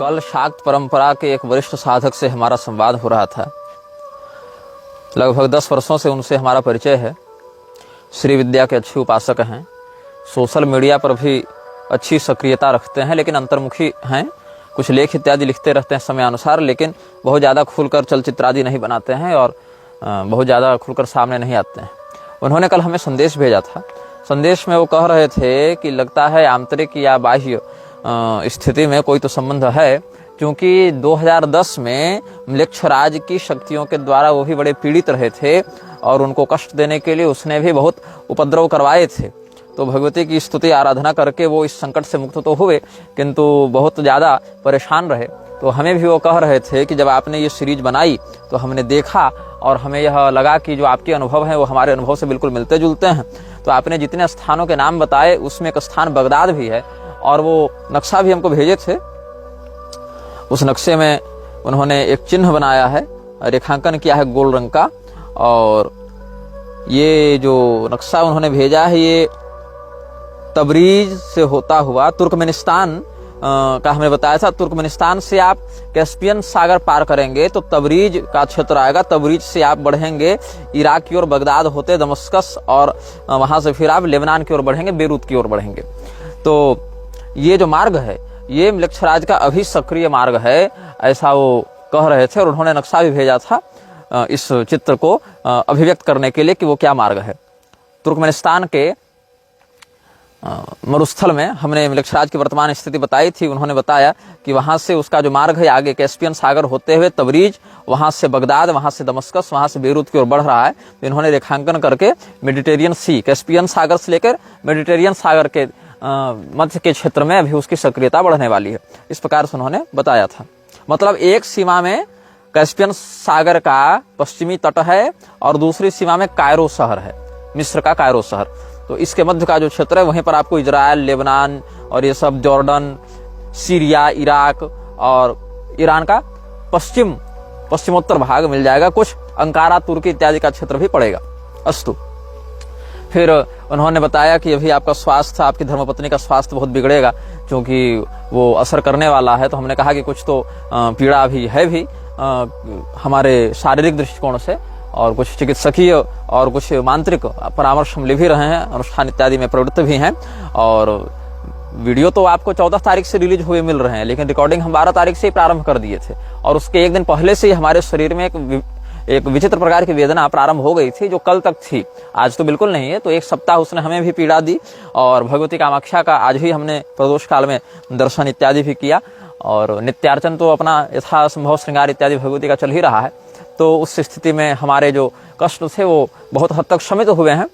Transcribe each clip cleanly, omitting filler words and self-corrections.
कल शाक्त परंपरा के एक वरिष्ठ साधक से हमारा संवाद हो रहा था। लगभग 10 वर्षों से उनसे हमारा परिचय है। श्री विद्या के अच्छे उपासक हैं, सोशल मीडिया पर भी अच्छी सक्रियता रखते हैं, लेकिन अंतर्मुखी हैं। कुछ लेख इत्यादि लिखते रहते हैं समय अनुसार, लेकिन बहुत ज़्यादा खुलकर चलचित्र आदि नहीं बनाते हैं और बहुत ज़्यादा खुलकर सामने नहीं आते हैं। उन्होंने कल हमें संदेश भेजा था। संदेश में वो कह रहे थे कि लगता है आंतरिक या बाह्य स्थिति में कोई तो संबंध है, क्योंकि 2010 में म्लेच्छराज की शक्तियों के द्वारा वो भी बड़े पीड़ित रहे थे और उनको कष्ट देने के लिए उसने भी बहुत उपद्रव करवाए थे। तो भगवती की स्तुति आराधना करके वो इस संकट से मुक्त तो हुए, किंतु बहुत ज़्यादा परेशान रहे। तो हमें भी वो कह रहे थे कि जब आपने ये सीरीज बनाई तो हमने देखा और हमें यह लगा कि जो आपके अनुभव हैं वो हमारे अनुभव से बिल्कुल मिलते जुलते हैं। तो आपने जितने स्थानों के नाम बताए उसमें एक स्थान बगदाद भी है और वो नक्शा भी हमको भेजे थे। उस नक्शे में उन्होंने एक चिन्ह बनाया है, रेखांकन किया है गोल रंग का, और ये जो नक्शा उन्होंने भेजा है ये तबरीज से होता हुआ तुर्कमेनिस्तान का हमें बताया था। तुर्कमेनिस्तान से आप कैस्पियन सागर पार करेंगे तो तबरीज का क्षेत्र आएगा। तबरीज से आप बढ़ेंगे इराक की ओर, बगदाद होते दमस्कस, और वहां से फिर आप लेबनान की ओर बढ़ेंगे, बेरूत की ओर बढ़ेंगे। तो ये जो मार्ग है ये म्लेच्छराज का अभी सक्रिय मार्ग है, ऐसा वो कह रहे थे। और उन्होंने नक्शा भी भेजा था इस चित्र को अभिव्यक्त करने के लिए कि वो क्या मार्ग है। तुर्कमेनिस्तान के मरुस्थल में हमने म्लेच्छराज की वर्तमान स्थिति बताई थी। उन्होंने बताया कि वहां से उसका जो मार्ग है आगे कैस्पियन सागर होते हुए तबरीज, वहां से बगदाद, वहां से दमस्कस, वहां से बेरूत की ओर बढ़ रहा है। तो इन्होंने रेखांकन करके मेडिटेरियन सी, कैस्पियन सागर से लेकर मेडिटेरियन सागर के मध्य के क्षेत्र में अभी उसकी सक्रियता बढ़ने वाली है, इस प्रकार से उन्होंने बताया था। मतलब एक सीमा में कैस्पियन सागर का पश्चिमी तट है और दूसरी सीमा में कायरो शहर है, मिस्र का कायरो शहर। तो इसके मध्य का जो क्षेत्र है वहीं पर आपको इजराइल, लेबनान और ये सब जॉर्डन, सीरिया, इराक और ईरान का पश्चिमोत्तर भाग मिल जाएगा। कुछ अंकारा, तुर्की इत्यादि का क्षेत्र भी पड़ेगा। अस्तु, फिर उन्होंने बताया कि अभी आपका स्वास्थ्य, आपकी धर्मपत्नी का स्वास्थ्य बहुत बिगड़ेगा क्योंकि वो असर करने वाला है। तो हमने कहा कि कुछ तो पीड़ा भी है भी हमारे शारीरिक दृष्टिकोण से, और कुछ चिकित्सकीय और कुछ मांत्रिक परामर्श हम ले भी रहे हैं, अनुष्ठान इत्यादि में प्रवृत्त भी हैं। और वीडियो तो आपको 14 तारीख से रिलीज हुए मिल रहे हैं, लेकिन रिकॉर्डिंग हम 12 तारीख से ही प्रारंभ कर दिए थे। और उसके एक दिन पहले से ही हमारे शरीर में एक विचित्र प्रकार की वेदना प्रारंभ हो गई थी, जो कल तक थी, आज तो बिल्कुल नहीं है। तो एक सप्ताह उसने हमें भी पीड़ा दी और भगवती कामाक्षा का आज ही हमने प्रदोष काल में दर्शन इत्यादि भी किया। और नित्यार्चन तो अपना यथासंभव श्रृंगार इत्यादि भगवती का चल ही रहा है। तो उस स्थिति में हमारे जो कष्ट थे वो बहुत हद तक शमित हुए हैं,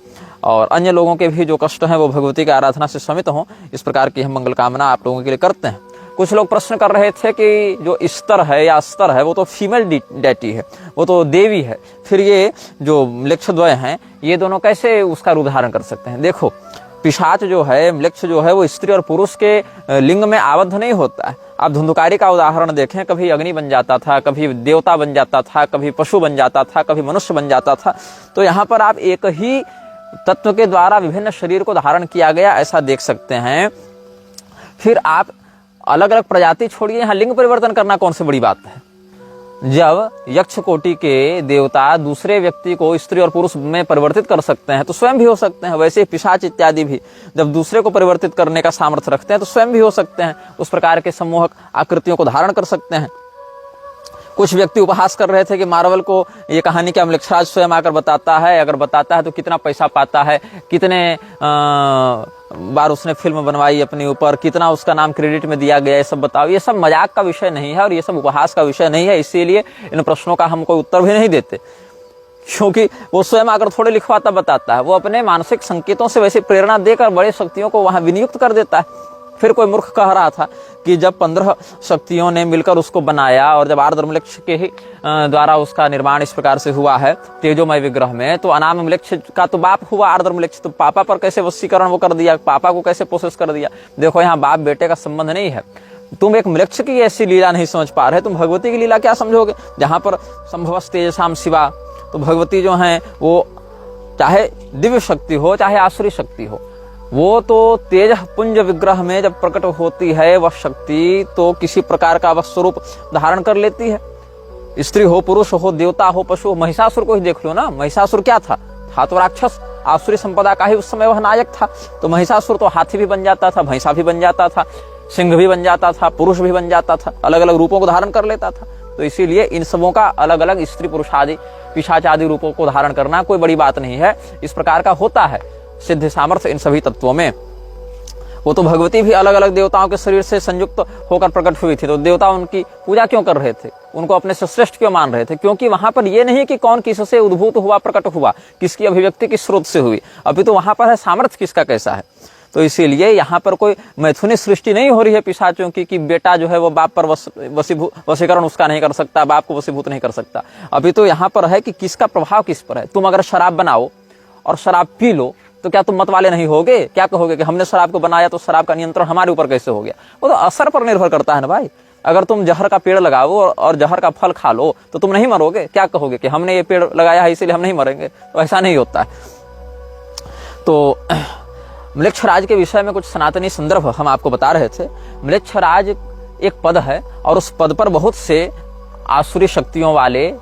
और अन्य लोगों के भी जो कष्ट हैं वो भगवती की आराधना से शमित हों, इस प्रकार की हम मंगल कामना आप लोगों के लिए करते हैं। कुछ लोग प्रश्न कर रहे थे कि जो स्तर है या अस्तर है वो तो फीमेल डेटी है, वो तो देवी है, फिर ये जो म्लेच्छद्वय हैं ये दोनों कैसे उसका रूप धारण कर सकते हैं। देखो, पिशाच जो है, म्लेच्छ जो है, वो स्त्री और पुरुष के लिंग में आबद्ध नहीं होता है। आप धुंधुकारी का उदाहरण देखें, कभी अग्नि बन जाता था, कभी देवता बन जाता था, कभी पशु बन जाता था, कभी मनुष्य बन जाता था। तो यहाँ पर आप एक ही तत्व के द्वारा विभिन्न शरीर को धारण किया गया ऐसा देख सकते हैं। फिर आप अलग अलग प्रजाति छोड़िए, यहाँ लिंग परिवर्तन करना कौन सी बड़ी बात है। जब यक्ष कोटि के देवता दूसरे व्यक्ति को स्त्री और पुरुष में परिवर्तित कर सकते हैं तो स्वयं भी हो सकते हैं। वैसे पिशाच इत्यादि भी जब दूसरे को परिवर्तित करने का सामर्थ्य रखते हैं तो स्वयं भी हो सकते हैं, उस प्रकार के सम्मोहक आकृतियों को धारण कर सकते हैं। कुछ व्यक्ति उपहास कर रहे थे कि मार्वल को ये कहानी क्या म्लेच्छराज स्वयं आकर बताता है, अगर बताता है तो कितना पैसा पाता है, कितने बार उसने फिल्म बनवाई अपने ऊपर, कितना उसका नाम क्रेडिट में दिया गया, ये सब बताओ। ये सब मजाक का विषय नहीं है और ये सब उपहास का विषय नहीं है। इसीलिए इन प्रश्नों का हम कोई उत्तर भी नहीं देते, क्योंकि वो स्वयं आकर थोड़े लिखवाता बताता है। वो अपने मानसिक संकेतों से वैसे प्रेरणा देकर बड़े शक्तियों को वहां विनियुक्त कर देता है। फिर कोई मूर्ख कह रहा था कि जब 15 शक्तियों ने मिलकर उसको बनाया और जब आर्द्र म्लेच्छ के ही द्वारा उसका निर्माण इस प्रकार से हुआ है तेजोमय विग्रह में, तो अनाम म्लेच्छ का तो बाप हुआ आर्द्र म्लेच्छ, तो पापा पर कैसे वशीकरण वो कर दिया, पापा को कैसे प्रोसेस कर दिया। देखो, यहाँ बाप बेटे का संबंध नहीं है। तुम एक म्लेच्छ की ऐसी लीला नहीं समझ पा रहे, तुम भगवती की लीला क्या समझोगे। जहां पर संभवस तेजसाम शिवा, तो भगवती जो है वो चाहे दिव्य शक्ति हो चाहे आसुरी शक्ति हो, वो तो तेज पुंज विग्रह में जब प्रकट होती है वह शक्ति, तो किसी प्रकार का वह स्वरूप धारण कर लेती है। स्त्री हो, पुरुष हो, देवता हो, पशु हो। महिषासुर को ही देख लो ना, महिषासुर क्या था तो राक्षस, आसुरी संपदा का ही उस समय वह नायक था। तो महिषासुर तो हाथी भी बन जाता था, भैंसा भी बन जाता था, सिंह भी बन जाता था, पुरुष भी बन जाता था, अलग अलग रूपों को धारण कर लेता था। तो इसीलिए इन सबों का अलग अलग स्त्री पुरुष आदि पिशाच आदि रूपों को धारण करना कोई बड़ी बात नहीं है। इस प्रकार का होता है सिद्ध सामर्थ्य इन सभी तत्वों में। वो तो भगवती भी अलग अलग देवताओं के शरीर से संयुक्त होकर प्रकट हुई थी, तो देवता उनकी पूजा क्यों कर रहे थे, उनको अपने से श्रेष्ठ क्यों मान रहे थे? क्योंकि वहां पर ये नहीं कि कौन किससे उद्भूत हुआ, प्रकट हुआ, किसकी अभिव्यक्ति किस स्रोत से हुई, अभी तो वहां पर है सामर्थ्य किसका कैसा है। तो इसीलिए यहाँ पर कोई मैथुनी सृष्टि नहीं हो रही है पिशाचों की कि बेटा जो है वो बाप पर वशीकरण उसका नहीं कर सकता, बाप को वशीभूत नहीं कर सकता। अभी तो यहाँ पर है कि किसका प्रभाव किस पर है। तुम अगर शराब बनाओ और शराब पी लो तो क्या तुम मत वाले नहीं होगे? क्या कहोगे कि हमने शराब को बनाया तो शराब का नियंत्रण हमारे ऊपर कैसे हो गया? वो तो असर पर निर्भर करता है ना भाई। अगर तुम जहर का पेड़ लगाओ और जहर का फल खा लो तो तुम नहीं मरोगे? क्या कहोगे कि हमने ये पेड़ लगाया है इसीलिए हम नहीं मरेंगे? तो ऐसा नहीं होता है। तो म्लेच्छराज के विषय में कुछ सनातनी संदर्भ हम आपको बता रहे थे। म्लेच्छराज एक पद है और उस पद पर बहुत से आसुरी शक्तियों वाले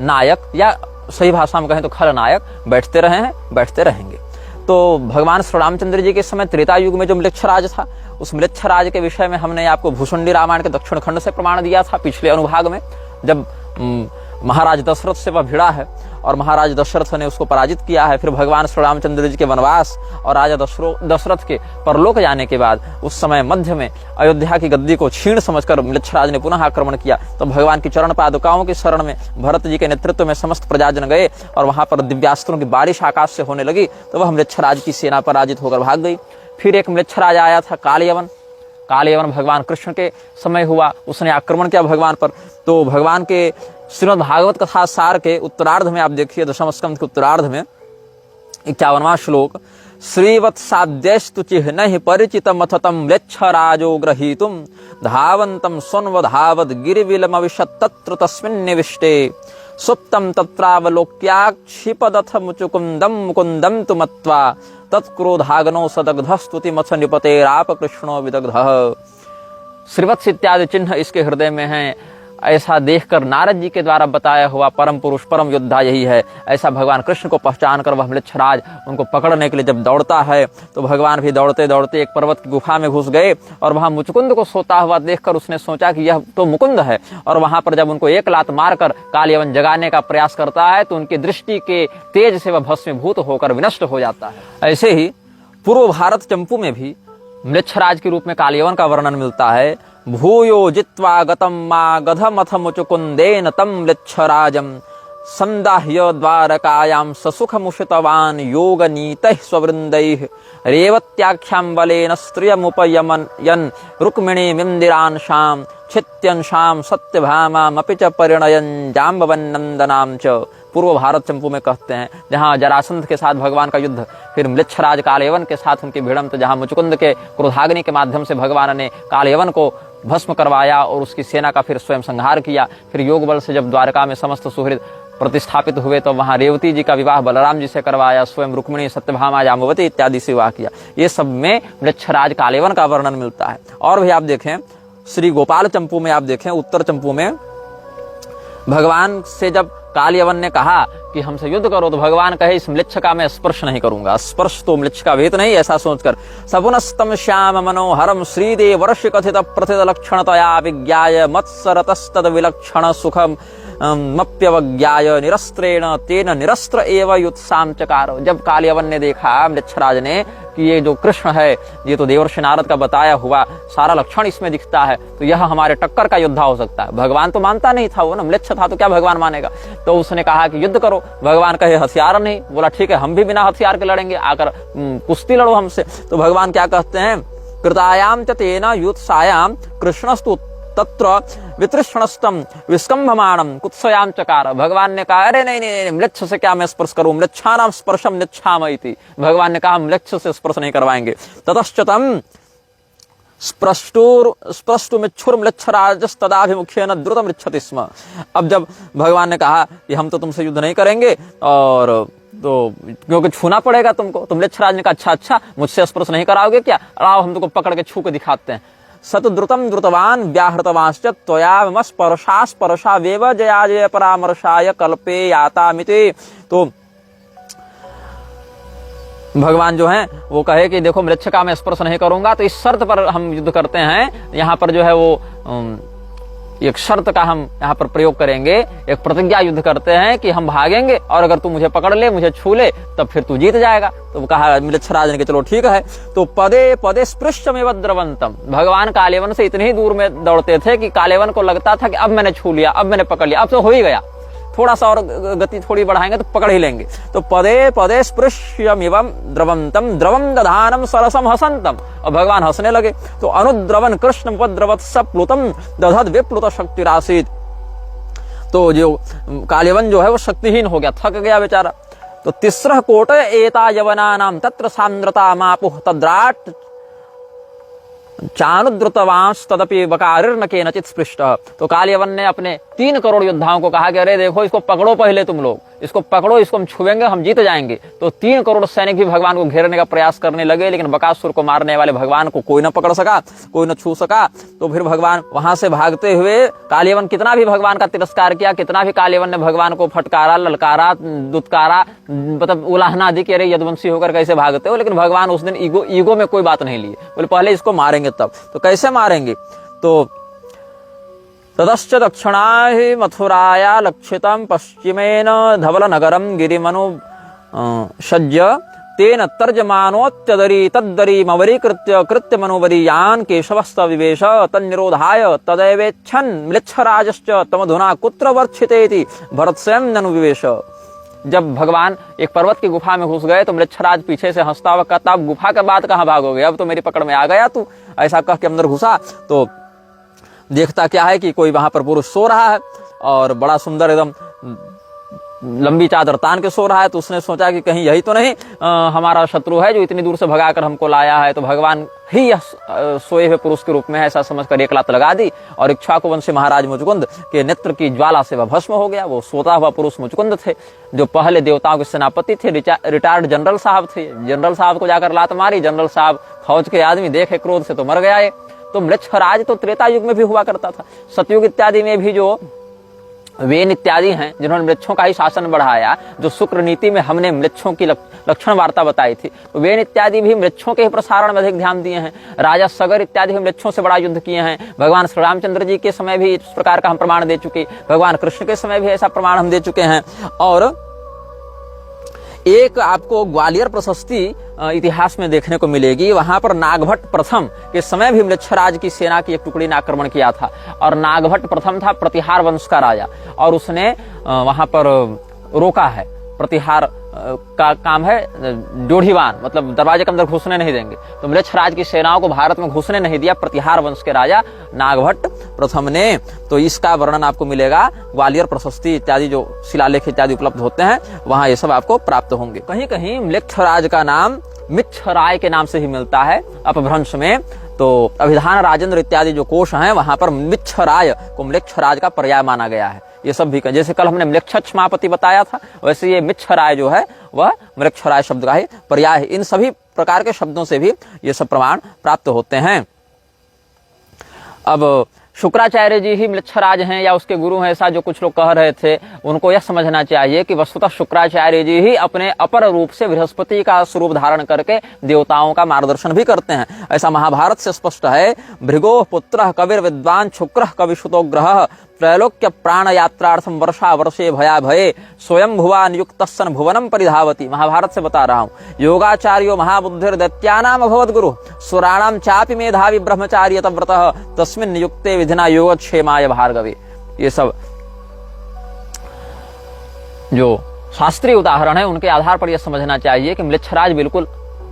नायक, या सही भाषा में कहें तो खलनायक बैठते रहे हैं, बैठते रहेंगे। तो भगवान श्री रामचंद्र जी के समय त्रेता युग में जो म्लेच्छराज था, उस म्लेच्छराज के विषय में हमने आपको भूषुंडी रामायण के दक्षिण खंड से प्रमाण दिया था पिछले अनुभाग में। जब महाराज दशरथ से वह भिड़ा है और महाराज दशरथ ने उसको पराजित किया है, फिर भगवान श्री रामचंद्र जी के वनवास और राजा दशरथ के परलोक जाने के बाद उस समय मध्य में अयोध्या की गद्दी को क्षीण समझकर म्लेच्छराज ने पुनः आक्रमण किया। तो भगवान की चरण पादुकाओं की शरण में भरत जी के नेतृत्व में समस्त प्रजाजन गए और वहां पर दिव्यास्त्रों की बारिश आकाश से होने लगी। तो वह म्लेच्छराज की सेना पराजित होकर भाग गई। फिर एक म्लेच्छराज आया था कालयवन। कालयवन भगवान कृष्ण के समय हुआ, उसने आक्रमण किया भगवान पर। तो भगवान के श्रीमद् भागवत कथा सार के उत्तरार्ध में आप देखिए, दशम स्कंद के उत्तरार्ध में 51वां श्लोक, श्रीवत्साद्यस्तु चिह्नैः परिचितम् अथ तं म्लेच्छराजो गृहीतुं धावन्तं स्वन्वधावद् गिरिविलमविशत् तत्र तस्मिन् निविष्टे सुप्तं तत्रावलोक्याक्षिपदथ मुचुकुन्दं मुकुन्दं तु मत्वा तत्क्रोधाग्नौ सदग्धस्तुतिमथ निपतेराप कृष्णो विदग्धः। श्रीवत्स इत्यादि चिन्ह इसके हृदय में हैं। ऐसा देखकर नारद जी के द्वारा बताया हुआ परम पुरुष परम योद्धा यही है। ऐसा भगवान कृष्ण को पहचान कर वह म्लेच्छराज उनको पकड़ने के लिए जब दौड़ता है तो भगवान भी दौड़ते दौड़ते एक पर्वत की गुफा में घुस गए और वहां मुचुकुंद को सोता हुआ देखकर उसने सोचा कि यह तो मुकुंद है। और वहां पर जब उनको एक लात मारकर कालयवन जगाने का प्रयास करता है तो उनकी दृष्टि के तेज से वह भस्मीभूत होकर विनष्ट हो जाता है। ऐसे ही पूर्व भारत चंपू में भी म्लेच्छराज के रूप में कालयवन का वर्णन मिलता है। भूयो जित्वा गतम मा गधमथ मुचुकुंदेन तम म्लेच्छराजम संदाह्य द्वारकायां ससुखमुषितवान् योगनीतैः स्ववृन्दैः रेवत्याख्यां बलेन स्त्रियमुपयमयन् रुक्मिणीमिन्दिरांशां छित्यंशां सत्यभामामपि च परिणयन् जाम्बवन्नन्दनां च। पूर्व भारत चंपू में कहते हैं, जहाँ जरासंध के साथ भगवान का युद्ध, फिर म्लेच्छराज कालयवन के साथ उनकी भिड़ंत, जहाँ मुचुकुंद के क्रोधाग्नि के माध्यम से भगवान ने कालयवन को भस्म करवाया और उसकी सेना का फिर स्वयं संहार किया। फिर योग बल से जब द्वारका में समस्त सुहृद प्रतिष्ठापित हुए तो वहां रेवती जी का विवाह बलराम जी से करवाया, स्वयं रुक्मिणी सत्यभामा जाम्बवती इत्यादि से विवाह किया। ये सब में म्लेच्छराज कालयवन का वर्णन मिलता है। और भी आप देखें श्री गोपाल चंपू में, आप देखें उत्तर चंपू में भगवान से जब कालयवन ने कहा कि हमसे युद्ध करो तो भगवान कहे इस म्लेच्छ का मैं स्पर्श नहीं करूंगा। स्पर्श तो म्लेच्छ का भेद नहीं, ऐसा सोचकर सपुनस्तम श्याम मनोहरम श्रीदेव वर्ष कथित प्रथित लक्षणतया विज्ञाय मत्सरतस्तद विलक्षण सुखम मप्यवज्ञाय निरस्त्रेण तेन निरस्त्र एव युत्साम चकार। जब कालयवन ने देखा म्लेच्छराज ने कि ये जो कृष्ण है ये तो देवर्षि नारद का बताया हुआ सारा लक्षण इसमें दिखता है, तो यह हमारे टक्कर का योद्धा हो सकता है। भगवान तो मानता नहीं था, वो ना म्लेच्छ था तो क्या भगवान मानेगा। तो उसने कहा कि युद्ध करो। भगवान कहे हथियार नहीं। बोला ठीक है, हम भी बिना हथियार के लड़ेंगे, आकर कुश्ती लड़ो हमसे। तो भगवान क्या कहते हैं, कृतायाम च तेन युत्सायाम कृष्णस्तु तत्र वितृष्णस्तम विस्कंभमाणम कुत्सयाम चकार। भगवान ने कहा अरे नहीं नहीं, म्लेच्छ से क्या मैं स्पर्श करूं, म्लेच्छानाम स्पर्शम निच्छामयति। भगवान ने कहा म्लेच्छ से स्पर्श नहीं करवाएंगे। ततश्चतम स्पृष्टुमिच्छुर्म्लेच्छराजस्तदाभिमुखेन द्रुतमृच्छति स्म। अब जब भगवान ने कहा कि हम तो तुमसे युद्ध नहीं करेंगे और तो क्योंकि छूना पड़ेगा तुमको। तो म्लेच्छराज ने कहा अच्छा मुझसे स्पर्श नहीं कराओगे क्या, आओ हम तुमको पकड़ के छू के दिखाते हैं। सतद्रुतम द्रुतवान व्याहृतवांश्च त्वया स्पर्शा वेव जया जय परामर्शाय कल्पे याता मिते। तो भगवान जो है वो कहे कि देखो म्लेच्छ का मैं स्पर्श नहीं करूंगा, तो इस शर्त पर हम युद्ध करते हैं। यहाँ पर जो है वो एक शर्त का हम यहाँ पर प्रयोग करेंगे, एक प्रतिज्ञा युद्ध करते हैं कि हम भागेंगे और अगर तू मुझे पकड़ ले, मुझे छू ले, तब फिर तू जीत जाएगा। तो कहा म्लेच्छराज ने कि चलो ठीक है। तो पदे पदे स्पृश्यमेव द्रवंतम, भगवान कालेवन से इतनी ही दूर में दौड़ते थे कि कालेवन को लगता था कि अब मैंने छू लिया, अब मैंने पकड़ लिया, अब तो हो ही गया, थोड़ा सा और गति थोड़ी बढ़ाएंगे तो पकड़ ही लेंगे। तो पदे पदे स्पृश्यमिवं द्रवंतम द्रवम दधानम सरसम हसंतम, और भगवान हंसने लगे। तो अनुद्रवन कृष्ण उपद्रवत सप्लुतम दधद विप्लुत शक्तिरासीत। तो जो कालेवन जो है वो शक्तिहीन हो गया, थक गया बेचारा। तो तिस्रः कोट एता यवनानाम तत्र सांद्रता मापुः तद्राट चानुद्रुतवांश तदपि बकारिर्न केनचित् स्पृष्ट। तो कालयवन ने अपने 3 करोड़ योद्धाओं को कहा कि अरे देखो इसको पकड़ो, पहले तुम लोग इसको पकड़ो, इसको हम छुएंगे, हम जीत जाएंगे। तो 3 करोड़ सैनिक भी भगवान को घेरने का प्रयास करने लगे, लेकिन बकासुर को मारने वाले भगवान को कोई न पकड़ सका, कोई न छू सका। तो फिर भगवान वहां से भागते हुए, कालयवन कितना भी भगवान का तिरस्कार किया, कितना भी कालयवन ने भगवान को फटकारा, ललकारा, दुत्कारा, मतलब उलाहना दी कि अरे यदुवंशी होकर कैसे भागते हो, लेकिन भगवान उस दिन ईगो में कोई बात नहीं लिए, बोले पहले इसको मारेंगे तब। तो कैसे मारेंगे? तो ततश्च दक्षिणाहि मथुराया लक्षितं पश्चिमेन धवल नगरम गिरिमनु सज्य तेन तर्जमानोत्यदरी तद्दरी मवरीकृत्य कृत्य मनोवरीयान केशवस्त विवेश तन्निरोधाय तदैवेच्छन् म्लेच्छराजश्च तमधुना कुत्र वर्क्षितेति भरत स्वयं ननु विवेश। जब भगवान एक पर्वत की गुफा में घुस गए तो म्लेच्छराज पीछे से हंसता हुआ कहता, अब गुफा के बाद कहाँ भागोगे, अब तो मेरी पकड़ में आ गया तू, ऐसा कह के अंदर घुसा। तो देखता क्या है कि कोई वहां पर पुरुष सो रहा है और बड़ा सुंदर एकदम लंबी चादर तान के सो रहा है। तो उसने सोचा कि कहीं यही तो नहीं हमारा शत्रु है जो इतनी दूर से भगाकर हमको लाया है। तो भगवान ही सोए हुए पुरुष के रूप में है, ऐसा समझकर एक लात लगा दी और इक्ष्वाकुवंशी महाराज मुचकुंद के नेत्र की ज्वाला से वह भस्म हो गया। वो सोता हुआ पुरुष मुचकुंद थे, जो पहले देवताओं के सेनापति थे, रिटायर्ड जनरल साहब थे। जनरल साहब को जाकर लात मारी, जनरल साहब फौज के आदमी देखे क्रोध से तो मर गया ये। तो म्लेच्छराज तो त्रेता युग में भी हुआ करता था, सतयुग इत्यादि में भी जो वेन इत्यादि हैं जिन्होंने म्लेच्छों का ही शासन बढ़ाया, जो शुक्र नीति में हमने म्लेच्छों की लक्षण वार्ता बताई थी, तो वेन इत्यादि भी म्लेच्छों के प्रसारण में अधिक ध्यान दिए हैं। राजा सगर इत्यादि भी म्लेच्छों से बड़ा युद्ध किए हैं। भगवान श्री रामचंद्र जी के समय भी इस प्रकार का हम प्रमाण दे चुके, भगवान कृष्ण के समय भी ऐसा प्रमाण हम दे चुके हैं। और एक आपको ग्वालियर प्रशस्ति इतिहास में देखने को मिलेगी। वहां पर नागभट्ट प्रथम के समय भी म्लेच्छराज की सेना की एक टुकड़ी ने आक्रमण किया था, और नागभट्ट प्रथम था प्रतिहार वंश का राजा, और उसने वहां पर रोका है। प्रतिहार का काम है ड्योढ़ीवान, मतलब दरवाजे के अंदर घुसने नहीं देंगे। तो म्लेच्छराज की सेनाओं को भारत में घुसने नहीं दिया प्रतिहार वंश के राजा नागभट्ट प्रथम ने। तो इसका वर्णन आपको मिलेगा ग्वालियर प्रशस्ति इत्यादि जो शिलालेख इत्यादि उपलब्ध होते हैं, वहां ये सब आपको प्राप्त होंगे। कहीं कहीं म्लेच्छराज का नाम मिच्छराय के नाम से ही मिलता है अपभ्रंश में। तो अभिधान राजेंद्र इत्यादि जो कोश हैं वहां पर मिच्छराय को म्लेच्छराज का पर्याय माना गया है। ये सब भी, जैसे कल हमने म्लेच्छमापति बताया था, वैसे ये मिच्छराय जो है वह म्लेच्छराय शब्द का ही पर्याय है। इन सभी प्रकार के शब्दों से भी ये सब प्रमाण प्राप्त होते हैं। अब शुक्राचार्य जी ही म्लेच्छराज हैं या उसके गुरु हैं, ऐसा जो कुछ लोग कह रहे थे, उनको यह समझना चाहिए कि वस्तुतः शुक्राचार्य जी ही अपने अपर रूप से बृहस्पति का स्वरूप धारण करके देवताओं का मार्गदर्शन भी करते हैं। ऐसा महाभारत से स्पष्ट है। भृगो पुत्र कविर विद्वान शुक्र कविशुतो ग्रह त्रैलोक्य प्राण यात्रार्थम वर्षा वर्षे भया भये स्वयं भुवा नियुक्तस्सन भुवनम परिधावती। महाभारत से बता रहा हूँ। योगाचार्यो महाबुद्धिर दैत्यानाम अभवद गुरु सुराणाम चापि मेधावी ब्रह्मचार्य तव्रतः तस्मिन् नियुक्ते विधिना योगक्षेमाय भार्गवे। ये सब जो शास्त्रीय उदाहरण है उनके आधार पर यह समझना चाहिए कि म्लेच्छराज बिल्कुल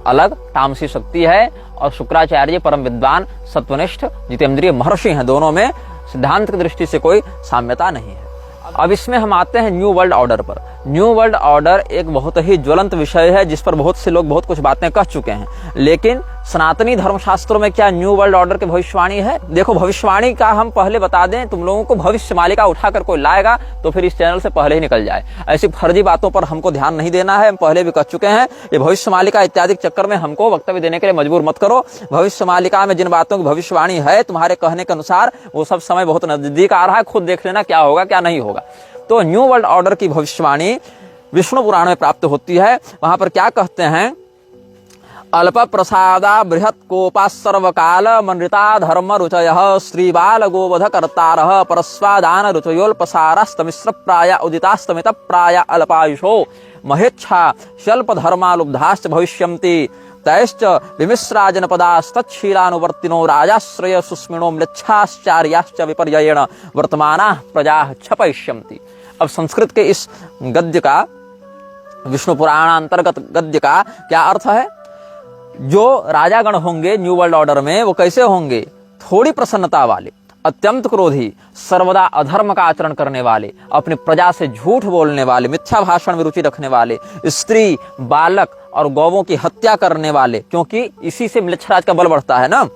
अलग तामसी शक्ति है और शुक्राचार्य परम विद्वान सत्वनिष्ठ जितेंद्रिय महर्षि हैं। दोनों में सिद्धांत की दृष्टि से कोई साम्यता नहीं है। अब इसमें हम आते हैं न्यू वर्ल्ड ऑर्डर पर। न्यू वर्ल्ड ऑर्डर एक बहुत ही ज्वलंत विषय है जिस पर बहुत से लोग बहुत कुछ बातें कह चुके हैं, लेकिन सनातनी धर्मशास्त्रों में क्या न्यू वर्ल्ड ऑर्डर की भविष्यवाणी है? देखो, भविष्यवाणी का हम पहले बता दें, तुम लोगों को भविष्य मालिका उठाकर कोई लाएगा तो फिर इस चैनल से पहले ही निकल जाए। ऐसी फर्जी बातों पर हमको ध्यान नहीं देना है, हम पहले भी कह चुके हैं। ये भविष्य मालिका इत्यादि चक्कर में हमको वक्तव्य देने के लिए मजबूर मत करो। भविष्य मालिका में जिन बातों की भविष्यवाणी है तुम्हारे कहने के अनुसार, वो सब समय बहुत नजदीक आ रहा है, खुद देख लेना क्या होगा क्या नहीं होगा। तो न्यू वर्ल्ड ऑर्डर की भविष्यवाणी विष्णु पुराण में प्राप्त होती है। वहां पर क्या कहते हैं? अल्प प्रसादा बृहत कोपा सर्वकाल मनृता धर्म रुचयः श्रीबाल गोवध कर्तारः परस्वादान रुचयोल्पसारास्तमिश्र प्राय उदितास्तमित प्राय अल्पायुषो महेच्छा शल्प धर्मालुब्धाश्च भविष्यन्ति तैश्च विमिश्रा जनपदास्तच्छीलानुवर्तिनो राजाश्रय सुस्मिनो म्लेच्छाश्चार्याश्च विपर्ययेण वर्तमानाः प्रजाः क्षपयिष्यन्ति। अब संस्कृत के इस गद्य का, विष्णु पुराण अंतर्गत गद्य का क्या अर्थ है? जो राजागण होंगे न्यू वर्ल्ड ऑर्डर में, वो कैसे होंगे? थोड़ी प्रसन्नता वाले, अत्यंत क्रोधी, सर्वदा अधर्म का आचरण करने वाले, अपनी प्रजा से झूठ बोलने वाले, मिथ्या भाषण में रुचि रखने वाले, स्त्री, बालक और गौवों की हत्या करने वाले, क्योंकि इसी से म्लेच्छराज का बल बढ़ता है ना।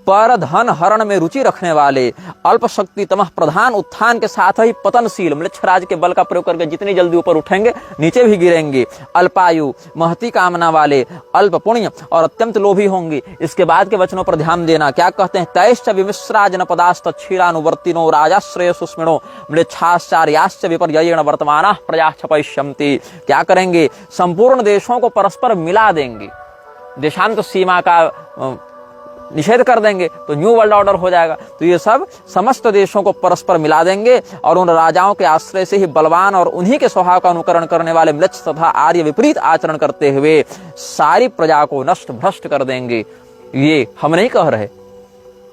पर धन हरण में रुचि रखने वाले, अल्प शक्ति तमह प्रधान उत्थान के साथ ही पतनशील, म्लेच्छराज के बल का प्रयोग करके जितनी जल्दी ऊपर उठेंगे नीचे भी गिरेंगे, अल्पायु, महती कामना वाले, अल्प पुण्य और अत्यंत लोभी होंगे। इसके बाद के वचनों पर ध्यान देना, क्या कहते हैं? तैश्च विमिश्रा जनपदास्त क्षीरानुवर्तिनो राजाश्रय सुस्मिनो म्लेच्छाश्चार्याश्च विपर्ययेण वर्तमानाः प्रजाः क्षपयिष्यन्ति। क्या करेंगे? संपूर्ण देशों को परस्पर मिला देंगे, देशांत सीमा का निषेध कर देंगे तो न्यू वर्ल्ड ऑर्डर हो जाएगा। तो ये सब समस्त देशों को परस्पर मिला देंगे और उन राजाओं के आश्रय से ही बलवान और उन्हीं के स्वभाव का अनुकरण करने वाले म्लेच्छ तथा आर्य विपरीत आचरण करते हुए सारी प्रजा को नष्ट भ्रष्ट कर देंगे। ये हम नहीं कह रहे,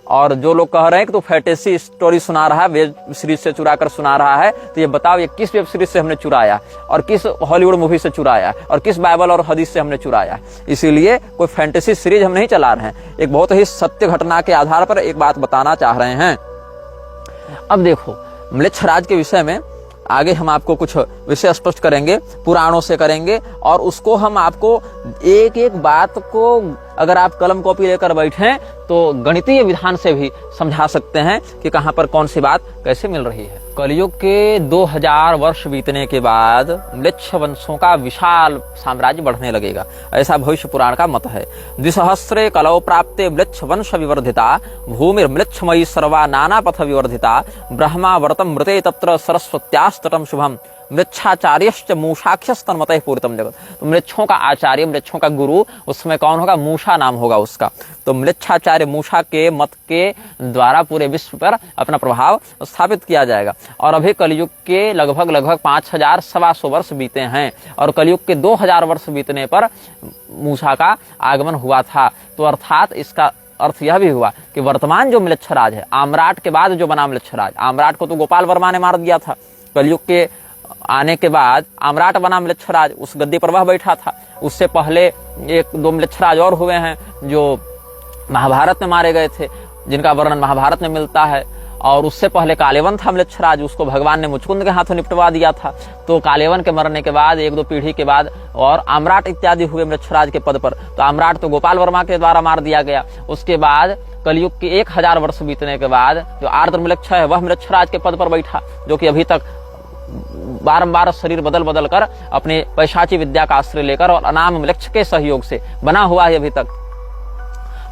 और जो लोग कह रहे हैं कि तो फैंटेसी स्टोरी सुना रहा है, वेब सीरीज से चुरा कर सुना रहा है, तो ये बताओ ये किस वेब सीरीज से हमने चुराया और किस हॉलीवुड मूवी से चुराया और किस बाइबल और हदीस से हमने चुराया। इसीलिए कोई फैंटेसी सीरीज हम नहीं चला रहे हैं, एक बहुत ही सत्य घटना के आधार पर एक बात बताना चाह रहे हैं। अब देखो, म्लेच्छराज के विषय में आगे हम आपको कुछ विषय स्पष्ट करेंगे, पुराणों से करेंगे, और उसको हम आपको एक एक बात को अगर आप कलम कॉपी लेकर बैठें तो गणितीय विधान से भी समझा सकते हैं कि कहां पर कौन सी बात कैसे मिल रही है। कलयुग के 2000 वर्ष बीतने के बाद म्लेच्छ वंशों का विशाल साम्राज्य बढ़ने लगेगा, ऐसा भविष्य पुराण का मत है। द्विसहस्रे कलौ प्राप्ते म्लेच्छ वंश विवर्धिता भूमिर म्लेच्छमयी सर्वा नाना पथ विवर्धिता ब्रह्मा वर्तम मृते तत्र सरस्वत्यास्तटम शुभम मृच्छाचार्यश्च मूषाख्यस्तन्मतः पूरितम जगत। तो मृच्छों का आचार्य, मृच्छों का गुरु उसमें कौन होगा? मूषा नाम होगा उसका। तो मृच्छाचार्य मूषा के मत के द्वारा पूरे विश्व पर अपना प्रभाव स्थापित किया जाएगा। और अभी कलयुग के लगभग 5000 वर्ष बीते हैं और कलयुग के 2000 वर्ष बीतने पर मूषा का आगमन हुआ था। तो अर्थात इसका अर्थ यह भी हुआ कि वर्तमान जो म्लेच्छराज है, आम्राट के बाद जो बना म्लेच्छराज, आम्राट को तो गोपाल वर्मा ने मार दिया था, कलयुग के आने के बाद आम्राट बना म्लेच्छराज, उस गद्दी पर वह बैठा था। उससे पहले 1-2 म्लेच्छराज और हुए हैं जो महाभारत में मारे गए थे, जिनका वर्णन महाभारत में मिलता है। और उससे पहले कालेवन था म्लेच्छराज, उसको भगवान ने मुचकुंद के हाथों निपटवा दिया था। तो कालेवन के मरने के बाद 1-2 पीढ़ी के बाद और आम्राट इत्यादि हुए म्लेच्छराज के पद पर। तो आम्राट तो गोपाल वर्मा के द्वारा मार दिया गया। उसके बाद कलयुग के 1000 वर्ष बीतने के बाद जो आर्द्र म्लेच्छ है वह म्लेच्छराज के पद पर बैठा, जो कि अभी तक बारंबार शरीर बदल बदल कर अपने पैशाची विद्या का आश्रय लेकर और अनाम म्लेच्छ के सहयोग से बना हुआ है अभी तक।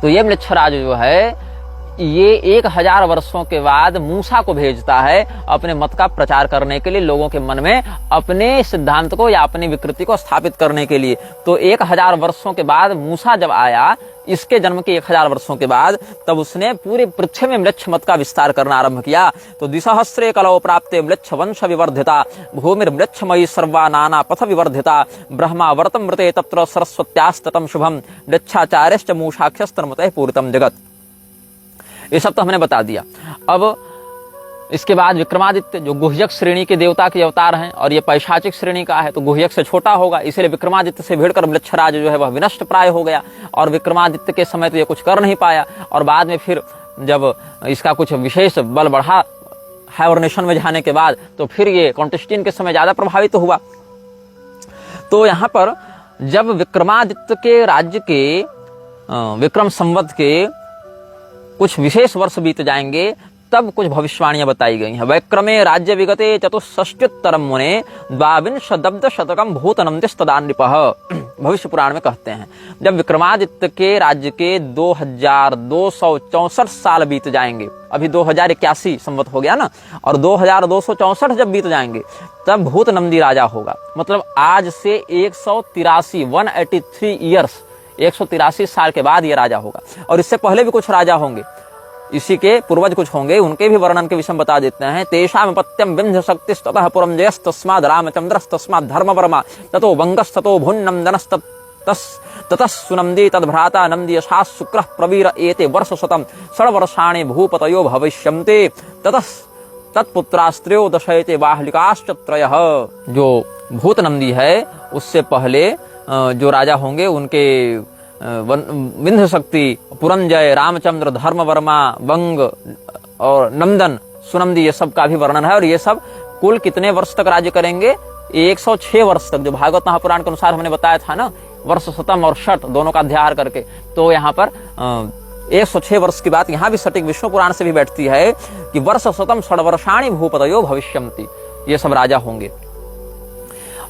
तो ये म्लेच्छराज जो है ये 1000 वर्षों के बाद मूसा को भेजता है अपने मत का प्रचार करने के लिए, लोगों के मन में अपने सिद्धांत को या अपनी विकृति को स्थापित करने के लिए। तो 1000 वर्षों के बाद मूसा जब आया, इसके जन्म के 1000 वर्षों के बाद, तब उसने पूरे पृथ्वी में म्लेच्छ मत का विस्तार करना आरंभ किया। तो द्विसहस्रे कलौ प्राप्ते म्लेच्छ वंश विवर्धिता भूमिर म्लेच्छमयी सर्वा नाना पथ विवर्धिता ब्रह्मा वर्तम मृते तत्र सरस्वत्यास्तटम शुभम म्लेच्छाचार्यश्च मूषाख्यस्तन्मतः पूरितम जगत। ये सब तो हमने बता दिया। अब इसके बाद विक्रमादित्य जो गुह्यक श्रेणी के देवता के अवतार हैं और ये पैशाचिक श्रेणी का है, तो गुह्यक से छोटा होगा, इसलिए विक्रमादित्य से भिड़कर म्लेच्छराज जो है वह विनष्ट प्राय हो गया। और विक्रमादित्य के समय तो ये कुछ कर नहीं पाया, और बाद में फिर जब इसका कुछ विशेष बल बढ़ा हाइबरनेशन में जाने के बाद, तो फिर ये कॉन्टेस्टिन के समय ज्यादा प्रभावित हुआ। तो यहाँ पर जब विक्रमादित्य के राज्य के विक्रम संवत के कुछ विशेष वर्ष बीत जाएंगे, तब कुछ भविष्यवाणियां बताई गई हैं। वैक्रमे राज्य विगते चतुष्षष्ट्युत्तरम मुने द्वाविंशदब्द शतकम भूतनंदिस्तदा नृपः। भविष्य पुराण में कहते हैं जब विक्रमादित्य के राज्य के 2264 साल बीत जाएंगे, अभी 2081 संवत हो गया ना, और 2264 जब बीत जाएंगे तब भूतनंदी राजा होगा। मतलब आज से 183 ईयर्स, 183 साल के बाद ये राजा होगा। और इससे पहले भी कुछ राजा होंगे, इसी के पूर्वज कुछ होंगे, उनके भी वर्णन के विषय बता देते हैं। तेषाम पत्यम विंध्य शक्तिस्ततः पुरम जयस्तस्माद् रामचंद्रस्तस्माद् धर्मवर्मा ततो वंगस्ततो भुन्नंदनस्ततः सुनंदी तद्भ्राता नंदी यशाः शुक्रः प्रवीर एते वर्षशतं षड्वर्षाणि भूपतयो भविष्यन्ते ततः तत्पुत्रास्त्रयोदशैते बाहलिकाश्च त्रयः। जो भूतनंदी है उससे पहले जो राजा होंगे उनके विंध्य शक्ति, पुरंजय, रामचंद्र, धर्मवर्मा, वंग और नंदन, सुनंदी, ये सब का भी वर्णन है। और ये सब कुल कितने वर्ष तक राज्य करेंगे? 106 वर्ष तक, जो भागवत महापुराण के अनुसार हमने बताया था ना, वर्ष शतम और षट दोनों का अध्याय करके। तो यहाँ पर 106 वर्ष की बात यहाँ भी सटीक विष्णु पुराण से भी बैठती है कि वर्ष शतम षड्वर्षाणि भूपतयो भविष्यन्ति, ये सब राजा होंगे।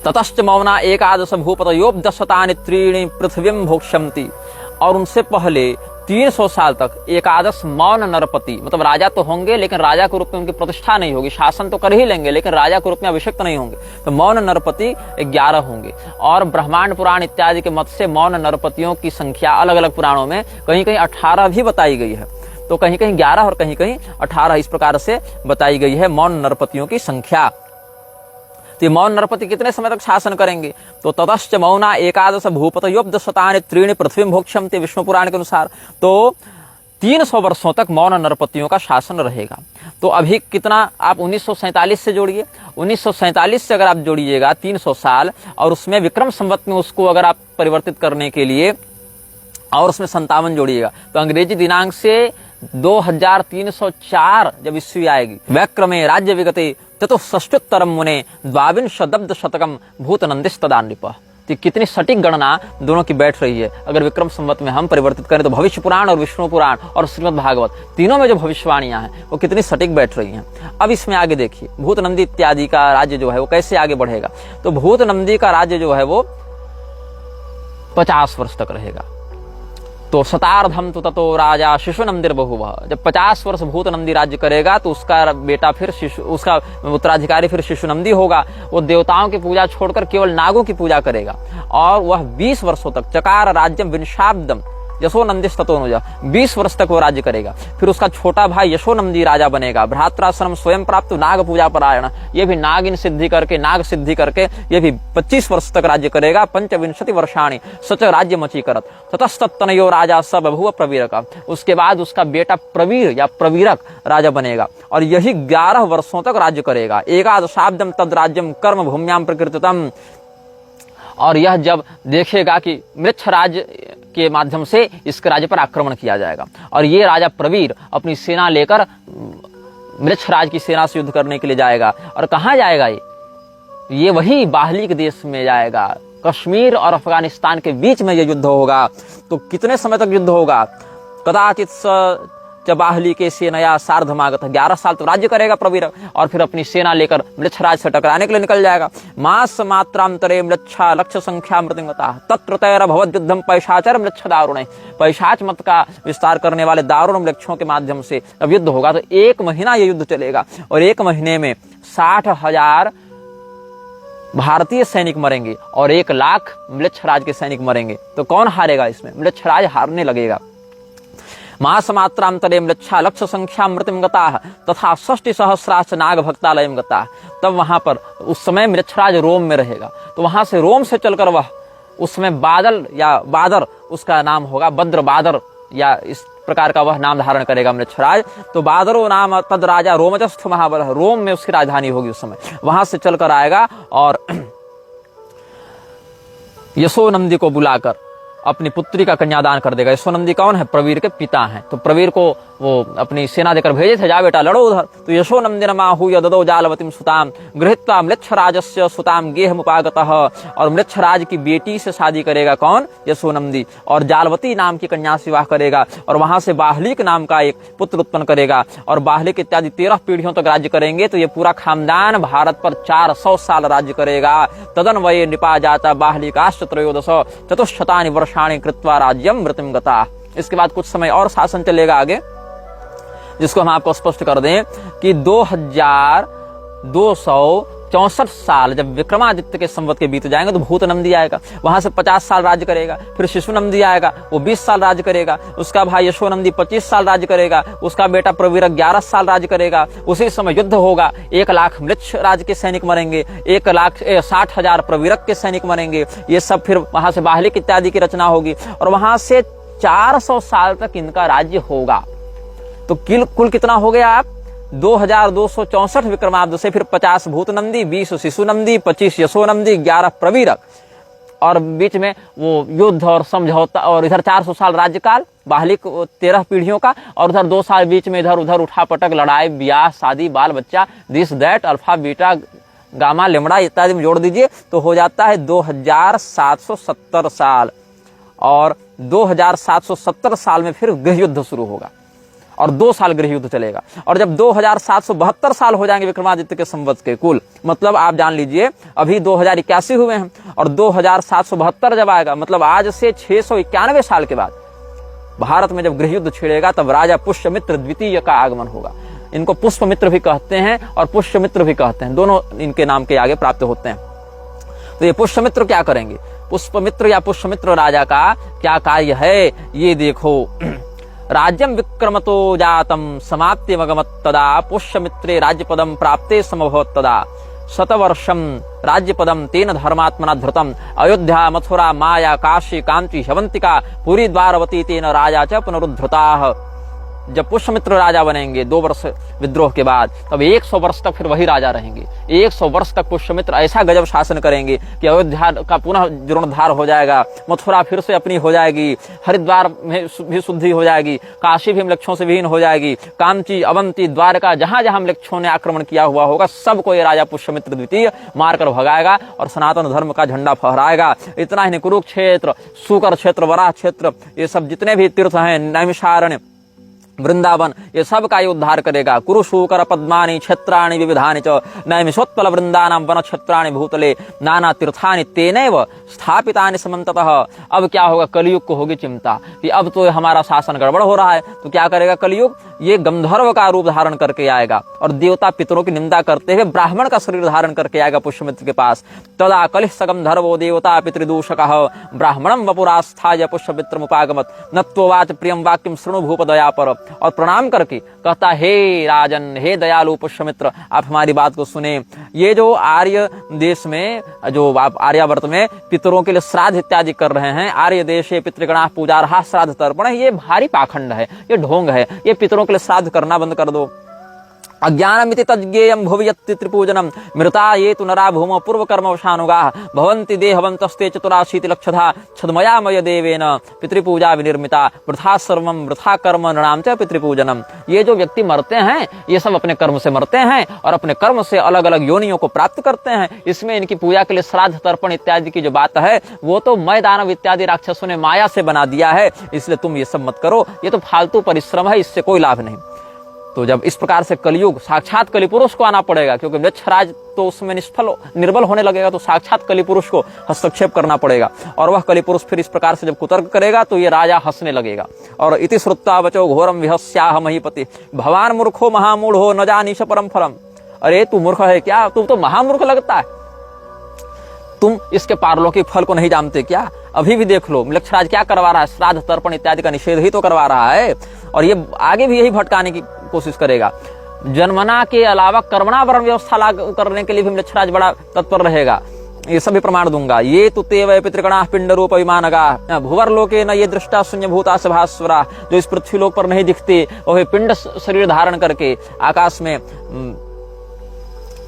ततश्च मौना एकादश भूपतयोब्दशतानि त्रीणि पृथ्वीं भोक्ष्यन्ति। और उनसे पहले 300 साल तक एकादश मौन नरपति, मतलब राजा तो होंगे लेकिन राजा के रूप में उनकी प्रतिष्ठा नहीं होगी, शासन तो कर ही लेंगे लेकिन राजा के रूप में अभिषिक्त नहीं होंगे। तो मौन नरपति 11 होंगे। और ब्रह्मांड पुराण इत्यादि के मत से मौन नरपतियों की संख्या अलग अलग पुराणों में कहीं कहीं 18 भी बताई गई है। तो कहीं कहीं 11 और कहीं कहीं 18 इस प्रकार से बताई गई है मौन नरपतियों की संख्या। तो मौन नरपति कितने समय तक शासन करेंगे? तो ततश्च मौना एकादश भूपतयोब्दशतानि त्रीणि पृथ्वीं भोक्ष्यन्ति, विष्णु पुराण के अनुसार। तो 300 वर्षों तक मौन नरपतियों का शासन रहेगा। तो अभी कितना आप 1947 से जोड़िए, 1947 से अगर आप जोड़िएगा 300 साल, और उसमें विक्रम संवत में उसको अगर आप परिवर्तित करने के लिए और उसमें 57 जोड़िएगा, तो अंग्रेजी दिनांक से 2304 जब ईस्वी आएगी। वैक्रमे राज्य विगते चतुष्षष्ट्युत्तरम मुने द्वाविंशदब्द शतकम भूतनंदिस्तदा नृपः। तो कितनी सटीक गणना दोनों की बैठ रही है। अगर विक्रम संवत में हम परिवर्तित करें तो भविष्य पुराण और विष्णु पुराण और श्रीमद् भागवत तीनों में जो भविष्यवाणियां हैं वो कितनी सटीक बैठ रही हैं। अब इसमें आगे देखिए भूतनंदी इत्यादि का राज्य जो है वो कैसे आगे बढ़ेगा। तो भूतनंदी का राज्य जो है वो 50 वर्ष तक रहेगा। तो शतार्धम तो ततो राजा शिशु नंदिर बहुवः। जब 50 वर्ष भूतनंदी राज्य करेगा तो उसका बेटा फिर उसका उत्तराधिकारी फिर शिशु नंदी होगा। वो देवताओं की पूजा छोड़कर केवल नागों की पूजा करेगा और वह 20 वर्षों तक चकार राज्यम विंशाब्दम यशो नंदिस्ततोनुजा, 20 वर्ष तक वो राज्य करेगा। फिर उसका छोटा भाई यशो नंदी राजा बनेगा। भ्रात्राश्रम स्वयं प्राप्त नाग पूजा परायण, ये भी नागिन सिद्धि करके नाग सिद्धि करके ये भी 25 वर्ष तक राज्य करेगा। 25 वर्षाणि सच राज्य मची करत ततस्तनयो राजा स बभूव प्रवीरक। उसके बाद उसका बेटा प्रवीर या प्रवीरक राजा बनेगा और यही 11 वर्षों तक राज्य करेगा। एकादशाब्दम तद राज्यम कर्म भूम्याम प्रकृतितम। और यह जब देखेगा कि मृक्ष राज्य के माध्यम से इसके राज्य पर आक्रमण किया जाएगा और ये राजा प्रवीर अपनी सेना लेकर मृक्ष राज की सेना से युद्ध करने के लिए जाएगा। और कहाँ जाएगा? ये वही बाहली के देश में जाएगा। कश्मीर और अफगानिस्तान के बीच में ये युद्ध होगा। तो कितने समय तक युद्ध होगा? कदाचित बाहली के सेनया सार्धमागत, 11 साल तो राज्य करेगा प्रवीर और फिर अपनी सेना लेकर मृक्षराज से टकराने के लिए निकल जाएगा। मास मात्रांतरे मृक्षा लक्ष्य संख्या मृतिंगता तत्र तैर भवद युद्धम पैशाचर मृक्ष दारुण। पैशाच मत का विस्तार करने वाले दारुण मृक्षों के माध्यम से अब युद्ध होगा। तो 1 महीना ये युद्ध चलेगा और 1 महीने में 60,000 भारतीय सैनिक मरेंगे और 1 लाख मृक्षराज के सैनिक मरेंगे। तो कौन हारेगा इसमें? मृक्षराज हारने लगेगा। मास मात्रांतरे मृक्षा लक्ष्य संख्या मृतिम गताः तथा 60,000 नाग भक्तालयम गताः। तब वहां पर उस समय मृक्षराज रोम में रहेगा। तो वहां से रोम से चलकर वह उस समय बादल या बादर उसका नाम होगा, बद्र बादर या इस प्रकार का वह नाम धारण करेगा मृक्षराज। तो बादरो नाम तद राजा रोमजस्थ महाबल, रोम में उसकी राजधानी होगी उस समय। वहां से चलकर आएगा और यशोनंदी को बुलाकर अपनी पुत्री का कन्यादान कर देगा। यशोनंदी कौन है? प्रवीर के पिता हैं। तो प्रवीर को वो अपनी सेना देकर भेजे थे, जा बेटा लड़ो उधर। तो यशो नंदिन माहू यददो जालवतीम सुताम गृहीत्वा म्लेच्छराजस्य सुताम गेहमुपागतः, और म्लेच्छराज की बेटी से शादी करेगा कौन? यशो नंदी, और जालवती नाम की कन्या से विवाह करेगा, और वहां से बाहलिक नाम का एक पुत्र उत्पन्न करेगा, और बाहलिक इत्यादि 13 पीढ़ियों तक राज्य करेंगे। तो ये पूरा खानदान भारत पर 400 साल राज्य करेगा। तदन्वये निपा जाता बाहलिकाश्च त्रयोदश चतुश्शतानि वर्षाणि कृत्वा राज्यम मृतिम गता। इसके बाद कुछ समय और शासन चलेगा आगे, जिसको हम आपको स्पष्ट कर दें कि 2264 साल जब विक्रमादित्य के संवत के बीत जाएंगे तो भूत नंदी आएगा, वहां से 50 साल राज्य करेगा। फिर शिशु नंदी आएगा, वो 20 साल राज्य करेगा। उसका भाई यशो नंदी 25 साल राज्य करेगा। उसका बेटा प्रवीर 11 साल राज्य करेगा। उसी समय युद्ध होगा, 1 लाख म्लेच्छ राज के सैनिक मरेंगे, 1,60,000 प्रवीरक के सैनिक मरेंगे। ये सब फिर वहां से बाहलिक इत्यादि की रचना होगी, और वहां से 400 साल तक इनका राज्य होगा। तो कुल कितना हो गया आप? 2264 विक्रमाब्द से फिर 50 भूत नंदी, 20 शिशु नंदी, 25 यशो नंदी, 11 प्रवीरक, और बीच में वो युद्ध और समझौता, और इधर 400 साल राज्यकाल बाहलिक 13 पीढ़ियों का, और उधर 2 साल बीच में इधर उधर उठा पटक, लड़ाई, ब्याह, शादी, बाल बच्चा, this that, alpha beta gamma lambda इत्यादि में जोड़ दीजिए तो हो जाता है 2770 साल। और 2770 साल में फिर गृह युद्ध शुरू होगा, और 2 साल गृह युद्ध चलेगा। और जब 2772 साल हो जाएंगे विक्रमादित्य के संवत के कुल, मतलब आप जान लीजिए अभी 2081 हुए हैं, और 2772 जब आएगा, मतलब आज से 691 साल के बाद भारत में जब गृह युद्ध छिड़ेगा, तब राजा पुष्यमित्र द्वितीय का आगमन होगा। इनको पुष्पमित्र भी कहते हैं और पुष्यमित्र भी कहते हैं, दोनों इनके नाम के आगे प्राप्त होते हैं। तो ये पुष्यमित्र क्या करेंगे? पुष्पमित्र या पुष्यमित्र राजा का क्या कार्य है ये देखो। राज्यम विक्रमतो जातम समाप्ति मगमत तदा पुष्यमित्रे राज्यपदम प्राप्ते समभवत तदा शतवर्षम राज्यपदम तेन धर्मात्मना धृतम अयोध्या मथुरा माया काशी कांची ह्यवंतिका पुरी द्वारवती तेन राजा च पुनरुद्धृताः। जब पुष्यमित्र राजा बनेंगे 2 वर्ष विद्रोह के बाद, तब 100 वर्ष तक फिर वही राजा रहेंगे। 100 वर्ष तक पुष्यमित्र ऐसा गजब शासन करेंगे कि अयोध्या का पुनः जीर्णोद्धार हो जाएगा, मथुरा फिर से अपनी हो जाएगी, हरिद्वार में भी शुद्धि हो जाएगी, काशी भी म्लेच्छों से विहीन हो जाएगी, कांची, अवंती, द्वारका, जहां जहां म्लेच्छों ने आक्रमण किया हुआ होगा सबको ये राजा पुष्यमित्र द्वितीय मारकर भगाएगा और सनातन धर्म का झंडा फहराएगा। इतना ही नहीं, कुरुक्षेत्र, सूकर क्षेत्र, वराह क्षेत्र, ये सब जितने भी तीर्थ हैं, नैमिषारण्य, वृंदावन, ये सब का उद्धार करेगा। कुरुशूकर पद्मानि क्षेत्राणि विविधानि च नैमिषोत्पल वृंदानां वन क्षेत्राणि भूतले नाना तीर्थानि तेनैव स्थापितानि समन्ततः। अब क्या होगा? कलयुग को होगी चिंता कि अब तो हमारा शासन गड़बड़ हो रहा है। तो क्या करेगा कलयुग? ये गंधर्व का रूप धारण करके आएगा और देवता पितरों की निंदा करते हुए ब्राह्मण का शरीर धारण करके आएगा पुष्यमित्र के पास। तदा कलिः सगंधर्वो देवता पितृदूषकः ब्राह्मणं वपुरास्थाय पुष्यमित्रमुपागमत नत्वोवाच प्रियं वाक्यं शृणु भूप दया पर। और प्रणाम करके कहता, हे राजन, हे दयालु पुष्यमित्र, आप हमारी बात को सुने। ये जो आर्य देश में, जो आप आर्यावर्त में पितरों के लिए श्राद्ध इत्यादि कर रहे हैं, आर्य देशे पितृगणाः पूजार्हा श्राद्ध तर्पण, ये भारी पाखंड है, ये ढोंग है। ये पितरों के लिए श्राद्ध करना बंद कर दो। अज्ञानमिति तज्ञेयं भुवि यत् त्रिपूजनम मृता ये तु नरा भूमौ पूर्वकर्मवशानुगाः भवन्ति देहवन्तस्ते चतुराशीति लक्षधा छद्मयामय देवेन पितृपूजा विनिर्मिता वृथा सर्वं वृथा कर्म नृणां च पितृपूजनम। ये जो व्यक्ति मरते हैं ये सब अपने कर्म से मरते हैं और अपने कर्म से अलग अलग योनियों को प्राप्त करते हैं। इसमें इनकी पूजा के लिए श्राद्ध तर्पण इत्यादि की जो बात है वो तो मय दानव इत्यादि राक्षसों ने माया से बना दिया है, इसलिए तुम ये सब मत करो, ये तो फालतू परिश्रम है, इससे कोई लाभ नहीं। तो जब इस प्रकार से कलयुग, साक्षात कलिपुरुष को आना पड़ेगा, क्योंकि म्लेच्छराज तो उसमें निर्बल होने लगेगा, तो साक्षात कलिपुरुष को हस्तक्षेप करना पड़ेगा। और वह कलिपुरुष फिर इस प्रकार से जब कुतर्क करेगा तो ये राजा हंसने लगेगा। और इति श्रुत्वा वचो घोरम विहस्याह महीपति भवान मूर्खो महामूढ़ो न जानीश परम फलम। अरे तू मूर्ख है क्या? तू तो महामूर्ख लगता है, तुम इसके पारलौकिक फल को नहीं जानते क्या? अभी भी देख लो म्लेच्छराज क्या करवा रहा है, श्राद्ध तर्पण इत्यादि का निषेध ही तो करवा रहा है। और ये आगे भी यही भटकाने की कोशिश करेगा। जन्मना के अलावा कर्मणा वर्ण व्यवस्था लागू करने के लिए भी म्लेच्छराज बड़ा तत्पर रहेगा। ये सभी प्रमाण दूंगा। ये तो तेवय पितृगणाः पिंड रूप विमानगा भुवर लोके न ये दृष्टा शून्य भूता सभास्वरा, जो इस पृथ्वी लोक पर नहीं दिखते वह पिंड शरीर धारण करके आकाश में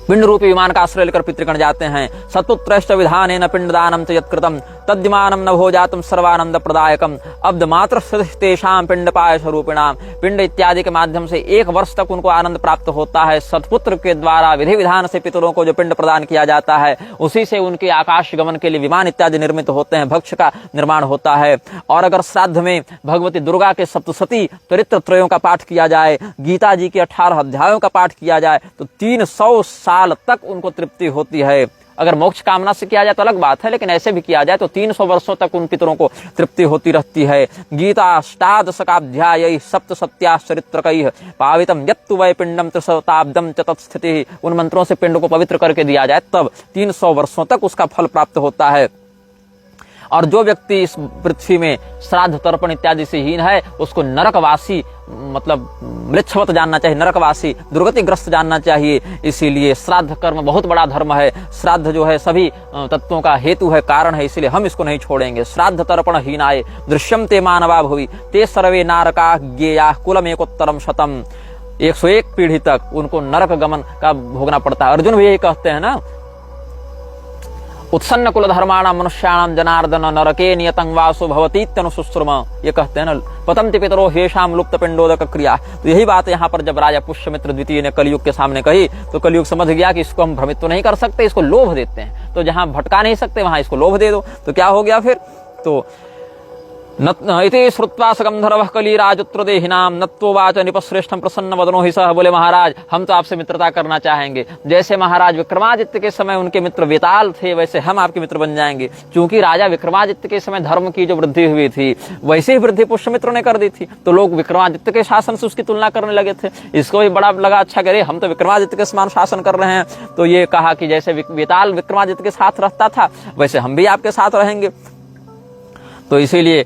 पिंड रूपी विमान का आश्रय लेकर पितृगण जाते हैं। सत्पुत्रश्च विधानेन पिंडदानं च यत्कृतं तद्यमानं न भोजातुम सर्वानंद प्रदायकम अब्द मात्र तेषाम पिंडपाय स्वरूपिणाम। पिंड इत्यादि के माध्यम से 1 वर्ष तक उनको आनंद प्राप्त होता है। सतपुत्र के द्वारा विधि विधान से पितरों को जो पिंड प्रदान किया जाता है, उसी से उनके आकाश गमन के लिए विमान इत्यादि निर्मित होते हैं, भक्ष का निर्माण होता है। और अगर श्राद्ध में भगवती दुर्गा के सप्तशती चरित्र त्रयों का पाठ किया जाए, गीता जी के 18 अध्यायों का पाठ किया जाए, तो 300 साल तक उनको तृप्ति होती है। अगर मोक्ष कामना से किया जाए तो अलग बात है, लेकिन ऐसे भी किया जाए तो 300 वर्षों तक उन पितरों को तृप्ति होती रहती है। गीता अष्टादशकाध्याय सप्तसत्याश्चरित्रकैः पावितम यत्तु वै पिंडम त्रिशताब्दम च तत्स्थितिः। उन मंत्रों से पिंड को पवित्र करके दिया जाए तब 300 वर्षों तक उसका फल प्राप्त होता है। और जो व्यक्ति इस पृथ्वी में श्राद्ध तर्पण इत्यादि से हीन है, उसको नरकवासी मतलब मृच्छवत जानना चाहिए, नरकवासी दुर्गतिग्रस्त जानना चाहिए। इसीलिए श्राद्ध कर्म बहुत बड़ा धर्म है। श्राद्ध जो है सभी तत्वों का हेतु है, कारण है, इसीलिए हम इसको नहीं छोड़ेंगे। श्राद्ध तर्पण हीनाय दृश्यम ते मानवा भुवि ते सर्वे नारका ज्ञेया कुलमेकोत्तरम शतम। 101 पीढ़ी तक उनको नरक गमन का भोगना पड़ता है। अर्जुन भी यही कहते हैं ना, उत्सन्न कुल धर्माणाम मनुष्याणाम जनार्दन नरके नियतं वासो भवतीत्यनुशुश्रुम। ये कहते हैं ना, पतंति पितरो हेषाम लुप्त पिंडोदक क्रिया। तो यही बात यहाँ पर जब राजा पुष्यमित्र द्वितीय ने कलयुग के सामने कही, तो कलयुग समझ गया कि इसको हम भ्रमित तो नहीं कर सकते, इसको लोभ देते हैं। तो जहां भटका नहीं सकते वहां इसको लोभ दे दो। तो क्या हो गया फिर, तो इति श्रुत्वा स गंधर्वः कलिराजुत्रदेहिनाम नत्वोवाच निपश्रेष्ठं प्रसन्न वदनो हि सः। बोले महाराज, हम तो आपसे मित्रता करना चाहेंगे। जैसे महाराज विक्रमादित्य के समय उनके मित्र वेताल थे, वैसे हम आपके मित्र बन जाएंगे। क्योंकि राजा विक्रमादित्य के समय धर्म की जो वृद्धि हुई थी, वैसे ही वृद्धि पुष्यमित्र ने कर दी थी। तो लोग विक्रमादित्य के शासन से उसकी तुलना करने लगे थे। इसको भी बड़ा लगा, अच्छा करे हम तो विक्रमादित्य के समान शासन कर रहे हैं। तो ये कहा कि जैसे वेताल विक्रमादित्य के साथ रहता था, वैसे हम भी आपके साथ रहेंगे। तो इसीलिए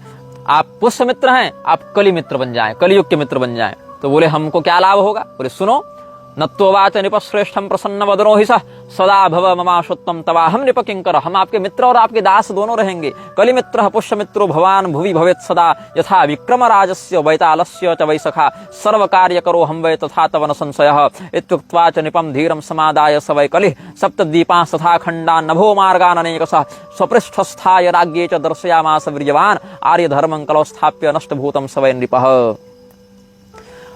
आप पुष्यमित्र हैं, आप कलि मित्र बन जाएं, कलियुग के मित्र बन जाएं। तो बोले हमको क्या लाभ होगा? बोले सुनो, नत्वोवाच निपश्रेष्ठं प्रसन्न वदनो हि सः सदा भव ममाशुत्वं तवाहं निपकिंकर। हम आपके मित्र और आपके दास दोनों रहेंगे। कलिमित्रः पुष्यमित्रो भवान भुवि भवेत् सदा यथा विक्रमराजस्य वैतालस्य च वैसखा सर्वकार्यकरो हम वै तथा तव न संशयः। इत्युक्त्वा च निपं धीरं समादाय स वै कलिः सप्तद्वीपान् तथा खण्डान् नभो मार्गान् अनेकशः स्वपृष्ठस्थाय राज्ञे च दर्शयामास वीर्यवान् आर्यधर्मं कलौ स्थाप्य नष्टभूतं स वै नृपः।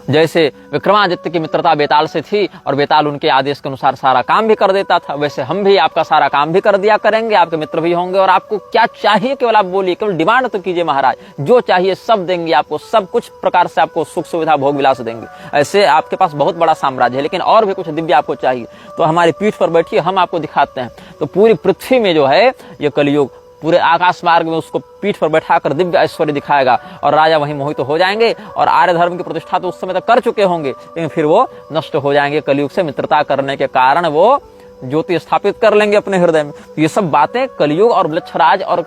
जैसे विक्रमादित्य की मित्रता बेताल से थी और बेताल उनके आदेश के अनुसार सारा काम भी कर देता था, वैसे हम भी आपका सारा काम भी कर दिया करेंगे, आपके मित्र भी होंगे। और आपको क्या चाहिए केवल आप बोलिए, केवल डिमांड तो कीजिए महाराज, जो चाहिए सब देंगे आपको, सब कुछ प्रकार से आपको सुख सुविधा भोग विलास देंगे। ऐसे आपके पास बहुत बड़ा साम्राज्य है, लेकिन और भी कुछ दिव्य आपको चाहिए तो हमारी पीठ पर बैठिए, हम आपको दिखाते हैं। तो पूरी पृथ्वी में जो है ये कलियुग पूरे आकाश मार्ग में उसको पीठ पर बैठाकर दिव्य ऐश्वर्य दिखाएगा और राजा वहीं मोहित हो जाएंगे। और आर्य धर्म की प्रतिष्ठा तो उस समय तक कर चुके होंगे, लेकिन फिर वो नष्ट हो जाएंगे। कलयुग से मित्रता करने के कारण वो ज्योति स्थापित कर लेंगे अपने हृदय में। तो ये सब बातें कलयुग और म्लेच्छराज और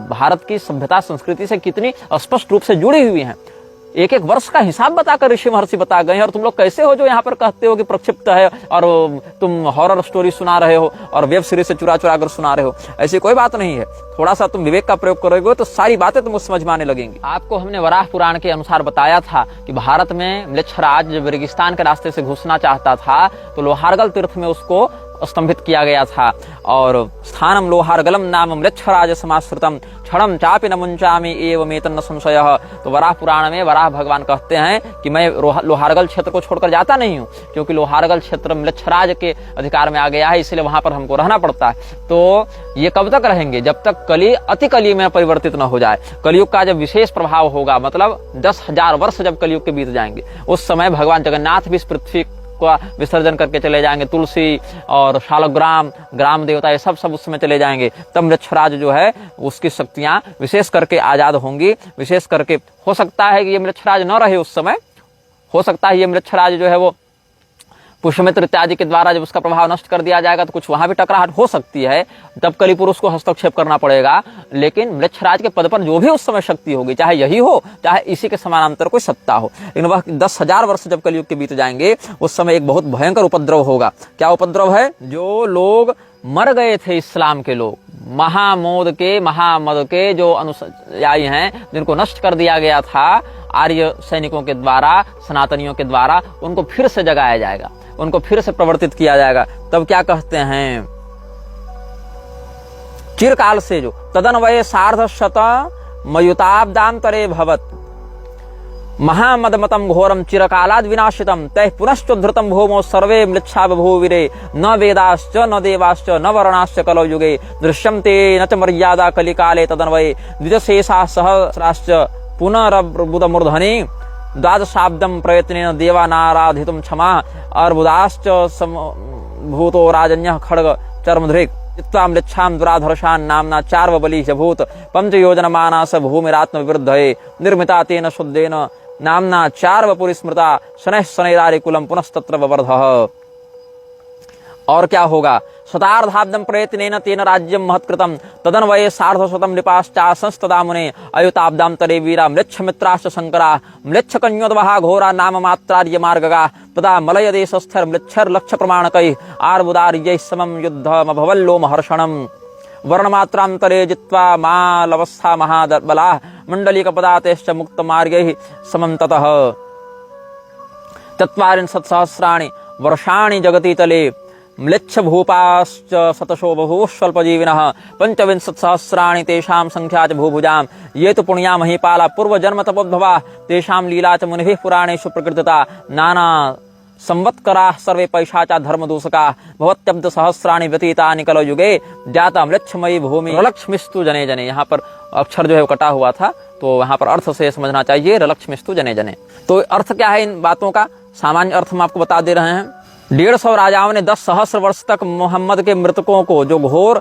भारत की सभ्यता संस्कृति से कितनी स्पष्ट रूप से जुड़ी हुई हैं। एक एक वर्ष का हिसाब बताकर ऋषि महर्षि बता गए हैं। और तुम लोग कैसे हो जो यहाँ पर कहते हो कि प्रक्षिप्त है और तुम हॉरर स्टोरी सुना रहे हो और वेब सीरीज से चुरा चुरा कर सुना रहे हो? ऐसी कोई बात नहीं है। थोड़ा सा तुम विवेक का प्रयोग करोगे तो सारी बातें तुमको समझ में आने लगेंगी। आपको हमने वराह पुराण के अनुसार बताया था कि भारत में म्लेच्छराज जब रेगिस्तान के रास्ते से घुसना चाहता था तो लोहारगल तीर्थ में उसको स्तंभित किया गया था। और स्थानम लोहारगलम नाम म्लेच्छराज समाश्रितम क्षणम चापि न मुंचामि एवमेतन्न संशयः। तो वराह पुराण में वराह भगवान कहते हैं कि मैं लोहारगल क्षेत्र को छोड़कर जाता नहीं हूँ, क्योंकि लोहारगल क्षेत्र म्लेच्छराज के अधिकार में आ गया है, इसलिए वहां पर हमको रहना पड़ता है। तो ये कब तक रहेंगे? जब तक कली अति कली में परिवर्तित न हो जाए। कलयुग का जब विशेष प्रभाव होगा, मतलब 10,000 वर्ष जब कलयुग के बीत जाएंगे, उस समय भगवान जगन्नाथ भी इस पृथ्वी का विसर्जन करके चले जाएंगे। तुलसी और शालग्राम, ग्राम देवता, ये सब उस समय चले जाएंगे। तब म्लेच्छराज जो है उसकी शक्तियां विशेष करके आजाद होंगी। विशेष करके हो सकता है कि ये म्लेच्छराज न रहे उस समय, हो सकता है ये म्लेच्छराज जो है वो पुष्यमित्र इत्यादि के द्वारा जब उसका प्रभाव नष्ट कर दिया जाएगा तो कुछ वहां भी टकराहट हो सकती है, तब कलि पुरुष को हस्तक्षेप करना पड़ेगा। लेकिन म्लेच्छराज के पद पर जो भी उस समय शक्ति होगी, चाहे यही हो चाहे इसी के समानांतर कोई सत्ता हो, लेकिन वह 10,000 वर्ष जब कलयुग के बीत जाएंगे उस समय एक बहुत भयंकर उपद्रव होगा। क्या उपद्रव है? जो लोग मर गए थे इस्लाम के लोग, महामोद के जो अनुयायी हैं, जिनको नष्ट कर दिया गया था आर्य सैनिकों के द्वारा, सनातनियों के द्वारा, उनको फिर से जगाया जाएगा, उनको फिर से प्रवर्तित किया जाएगा। तब क्या कहते हैं? चिरकाल से जो तदन्वये सार्धशत मयुताब्दांतरे भवत महामदमतम घोरम चिरकालाद विनाशितम तैः पुनश्चोद्धृतम भूमो सर्वे म्लेच्छा बभूविरे न वेदाश्च न देवाश्च न वर्णाश्च कलौ युगे दृश्यन्ते न च मर्यादा कलिकाले तदन्वये द्विजशेषाः सहस्राश्च पुनरर्बुदमूर्धनि द्वादशाब्दं प्रयत्नेन देवानाराधितुं क्षमा अर्बुदाश्च भूतो राजन्यः खड्ग चर्मधृक् चित्वा म्लेच्छां दुराधर्षान् नाम्ना चार्वबली भूत पंचयोजनमानास भूमिरात्मविवृद्धये निर्मिता तेन शुद्धेन नाम्ना चार्वपुरी स्मृता शनैः शनैरारिकुलम पुनस्तत्र बवर्धः। और क्या होगा? शतार्धाब्दं प्रयत्नेन तेन राज्यं महत्कृतं तदन्वये सार्धशतं नृपाश्चासंस्तदा मुने अयुताब्दांतरे वीरा म्लेच्छमित्राश्च शंकरा म्लेच्छकन्योद्वहा घोरा नाम मात्रार्य मार्गगा तदा मलयदेशस्थर म्लेच्छर्लक्ष प्रमाणकैः आर्बुदार्यैः समं युद्धमभवल्लोमहर्षणम् वर्णमात्रांतरे जित्वा मालवस्था महाबलाः मण्डलिकपदातेश्च मुक्तमार्गैः समं ततः ४४ वर्षाणि जगति तले म्लेच्छ भूपाश्च शतशो बभूः स्वल्पजीविनः २५ सहस्राणि तेषां संख्या च भूभुजां ये तु पुण्या महीपाला पूर्वजन्म तपोद्भवा तेषां लीला च मुनिभिः पुराणेषु प्रकृतिता नाना संवत्कराः सर्वे पैशाचा धर्मदूषकाः भवत्यब्द सहस्राणि व्यतीतानि कलौ युगे जाता म्लेच्छमयी भूमि रलक्ष्मिस्तु जने जने। यहाँ पर अक्षर जो है वो कटा हुआ था, तो यहाँ पर अर्थ से समझना चाहिए रलक्ष्मिस्तु जने जने। तो अर्थ क्या है इन बातों का? सामान्य अर्थ हम आपको बता दे रहे हैं। 150 राजाओं ने 10 सहस्र वर्ष तक मोहम्मद के मृतकों को, जो घोर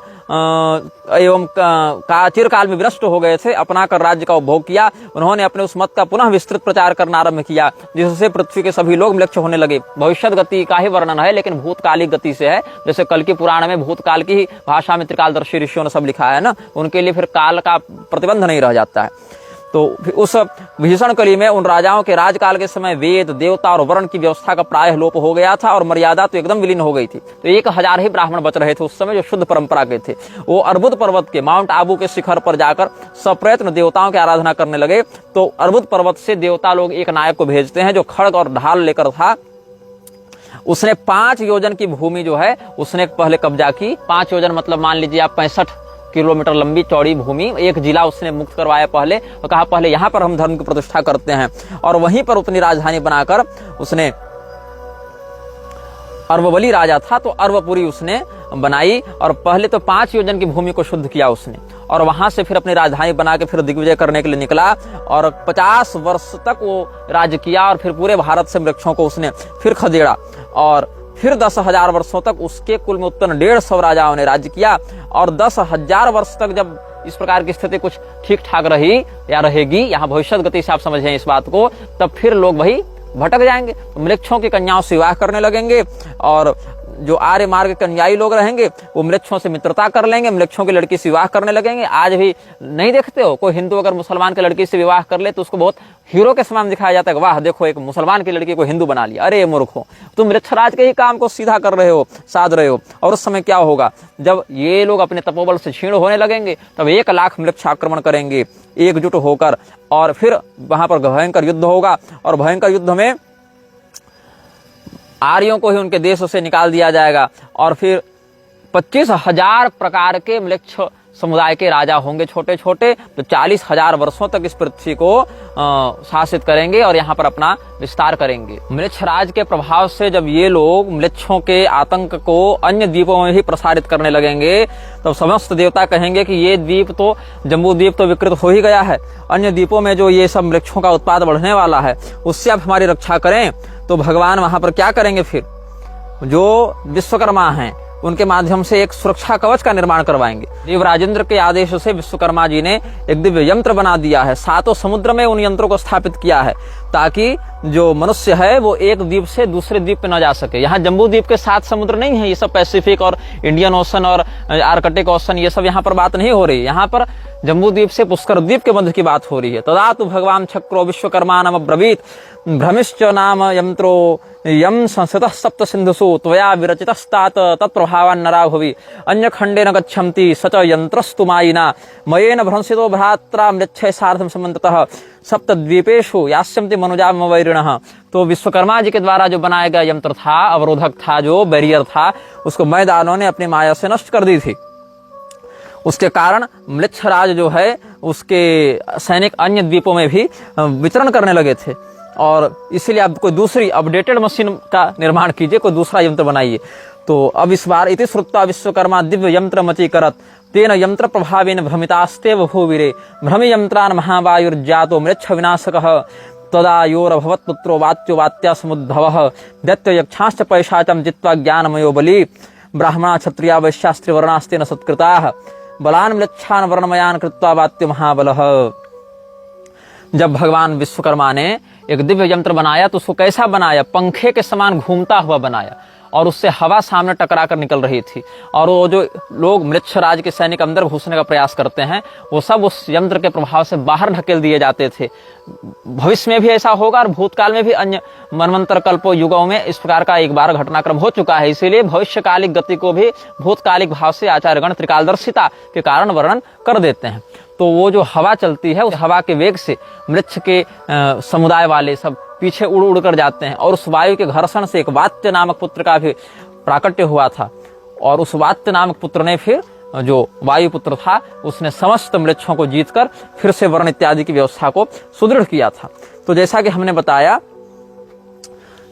एवं चिरकाल में विनष्ट हो गए थे, अपना कर राज्य का उपभोग किया। उन्होंने अपने उस मत का पुनः विस्तृत प्रचार करना आरंभ किया, जिससे पृथ्वी के सभी लोग म्लेच्छ होने लगे। भविष्यत गति का ही वर्णन है, लेकिन भूतकालिक गति से है। जैसे कल की पुराण में भूतकाल की ही भाषा में त्रिकालदर्शी ऋषियों ने सब लिखा है ना, उनके लिए फिर काल का प्रतिबंध नहीं रह जाता है। तो उस भीषण कली में उन राजाओं के राजकाल के समय वेद, देवता और वर्ण की व्यवस्था का प्रायः लोप हो गया था और मर्यादा तो एकदम विलीन हो गई थी। तो 1000 ही ब्राह्मण बच रहे थे उस समय, जो शुद्ध परंपरा के थे। वो अर्बुद पर्वत के माउंट आबू के शिखर पर जाकर सप्रयत्न देवताओं की आराधना करने लगे। तो अर्बुद पर्वत से देवता लोग एक नायक को भेजते हैं जो खड्ग और ढाल लेकर था। उसने 5 योजन की भूमि जो है उसने पहले कब्जा की। 5 योजन मतलब मान लीजिए आप 65 किलोमीटर लंबी चौड़ी भूमि, एक जिला उसने मुक्त करवाया पहले, और कहा पहले यहाँ पर हम धर्म की प्रतिष्ठा करते हैं। और वहीं पर अपनी राजधानी बनाकर उसने, अर्वबली राजा था तो अर्वपुरी उसने बनाई, और पहले तो 5 योजन की भूमि को शुद्ध किया उसने, और वहां से फिर अपनी राजधानी बना के फिर दिग्विजय करने के लिए निकला। और 50 वर्ष तक वो राज्य किया, और फिर पूरे भारत से वृक्षों को उसने फिर खदेड़ा, और फिर 10,000 वर्षों तक उसके कुल में उत्पन्न 150 राजाओं ने राज्य किया। और 10,000 वर्ष तक जब इस प्रकार की स्थिति कुछ ठीक ठाक रही या रहेगी, यहाँ भविष्यत गति से आप समझें इस बात को, तब फिर लोग वही भटक जाएंगे। तो म्लेच्छों की कन्याओं से विवाह करने लगेंगे, और जो आर्य मार्ग के अनुयायी लोग रहेंगे वो म्लेच्छों से मित्रता कर लेंगे, म्लेच्छों की लड़की से विवाह करने लगेंगे। आज भी नहीं देखते हो, कोई हिंदू अगर मुसलमान की लड़की से विवाह कर ले तो उसको बहुत हीरो के समान दिखाया जाता है। वाह देखो, एक मुसलमान की लड़की को हिंदू बना लिया। अरे मूर्खो, तुम म्लेच्छराज के ही काम को सीधा कर रहे हो, साध रहे हो। और उस समय क्या होगा, जब ये लोग अपने तपोबल से क्षीण होने लगेंगे, तब 1 लाख म्लेच्छ आक्रमण करेंगे एकजुट होकर, और फिर वहां पर भयंकर युद्ध होगा। और भयंकर युद्ध में आर्यों को ही उनके देश से निकाल दिया जाएगा, और फिर 25,000 प्रकार के म्लेच्छ समुदाय के राजा होंगे छोटे छोटे, तो 40,000 वर्षों तक इस पृथ्वी को शासित करेंगे और यहाँ पर अपना विस्तार करेंगे। म्लेच्छ राज के प्रभाव से जब ये लोग म्लेच्छों के आतंक को अन्य द्वीपों में ही प्रसारित करने लगेंगे, तब समस्त देवता कहेंगे कि ये द्वीप तो, जम्बू द्वीप तो विकृत हो ही गया है, अन्य द्वीपों में जो ये सब म्लेच्छों का उत्पाद बढ़ने वाला है उससे आप हमारी रक्षा करें। तो भगवान वहां पर क्या करेंगे, फिर जो विश्वकर्मा हैं उनके माध्यम से एक सुरक्षा कवच का निर्माण करवाएंगे। देवराजेंद्र के आदेश से विश्वकर्मा जी ने एक दिव्य यंत्र बना दिया है, 7 समुद्र में उन यंत्रों को स्थापित किया है, ताकि जो मनुष्य है वो एक द्वीप से दूसरे द्वीप पे न जा सके। यहाँ जम्बू द्वीप के 7 समुद्र नहीं है, ये सब पैसिफिक और इंडियन ओशन और आर्कटिक ओशन, ये सब यहाँ पर बात नहीं हो रही। यहाँ पर जम्बू द्वीप से पुष्कर द्वीप के मध्य की बात हो रही है। तदा तु भगवान चक्रो विश्वकर्मा नाम ब्रवीत भ्रमिश्च नाम यंत्रो यम संस्थितः सप्त सिंधुषु त्वया विरचितस्तात तत्प्रभावान् नरा भुवि अन्य खंडे न गच्छन्ति स च यंत्रस्तु मायिना मयेन भ्रंसितो भ्रात्रा म्लेच्छै सार्धं समन्ततः सप्तद्वीपेषु यास्यन्ति मनुजामवैरिणः। तो विश्वकर्मा जी के द्वारा जो बनाया गया यंत्र था, अवरोधक था, जो बैरियर था, उसको मैदानों ने अपनी माया से नष्ट कर दी थी। उसके कारण म्लेच्छराज जो है उसके सैनिक अन्य द्वीपों में भी वितरण करने लगे थे। और इसीलिए आप कोई दूसरी अपडेटेड मशीन का निर्माण कीजिए, कोई दूसरा यंत्र बनाइए। तो अब इस बार इति श्रुत्वा विश्वकर्मा दिव्य यंत्र मचीकरत तेन यंत्र प्रभावेन भ्रमितास्तेव भूवीरे भ्रमि यंत्रान महावायुर्जातो म्लेच्छ विनाशकः तदा योरभवत् पुत्रो वात्यो वात्या समुद्भवः दैत्य यक्षांश्च पैशाचं जित्वा ज्ञानमयो बली ब्राह्मणा क्षत्रिया वैश्यास्त्री वर्णास्तेन सत्कृताः बलान म्लेच्छान वर्णमयान कृत्वा वात्यो महाबलः। जब भगवान विश्वकर्मा ने एक दिव्य यंत्र बनाया तो उसको कैसा बनाया, पंखे के समान घूमता हुआ बनाया और उससे हवा सामने टकरा कर निकल रही थी। और वो जो लोग म्लेच्छराज के सैनिक अंदर घुसने का प्रयास करते हैं वो सब उस यंत्र के प्रभाव से बाहर ढकेल दिए जाते थे। भविष्य में भी ऐसा होगा और भूतकाल में भी अन्य मनवंतर कल्पों युगों में इस प्रकार का एक बार घटनाक्रम हो चुका है। इसीलिए भविष्यकालिक गति को भी भूतकालिक भाव से आचार्यगण त्रिकालदर्शिता के कारण वर्णन कर देते हैं। तो वो जो हवा चलती है उस हवा के वेग से मृक्ष के समुदाय वाले सब पीछे उड़ उड़ कर जाते हैं और उस वायु के घर्षण से एक वात्य नामक पुत्र का भी प्राकट्य हुआ था। और उस वात्य नामक पुत्र ने फिर जो वायु पुत्र था उसने समस्त मृक्षों को जीतकर फिर से वर्ण इत्यादि की व्यवस्था को सुदृढ़ किया था। तो जैसा कि हमने बताया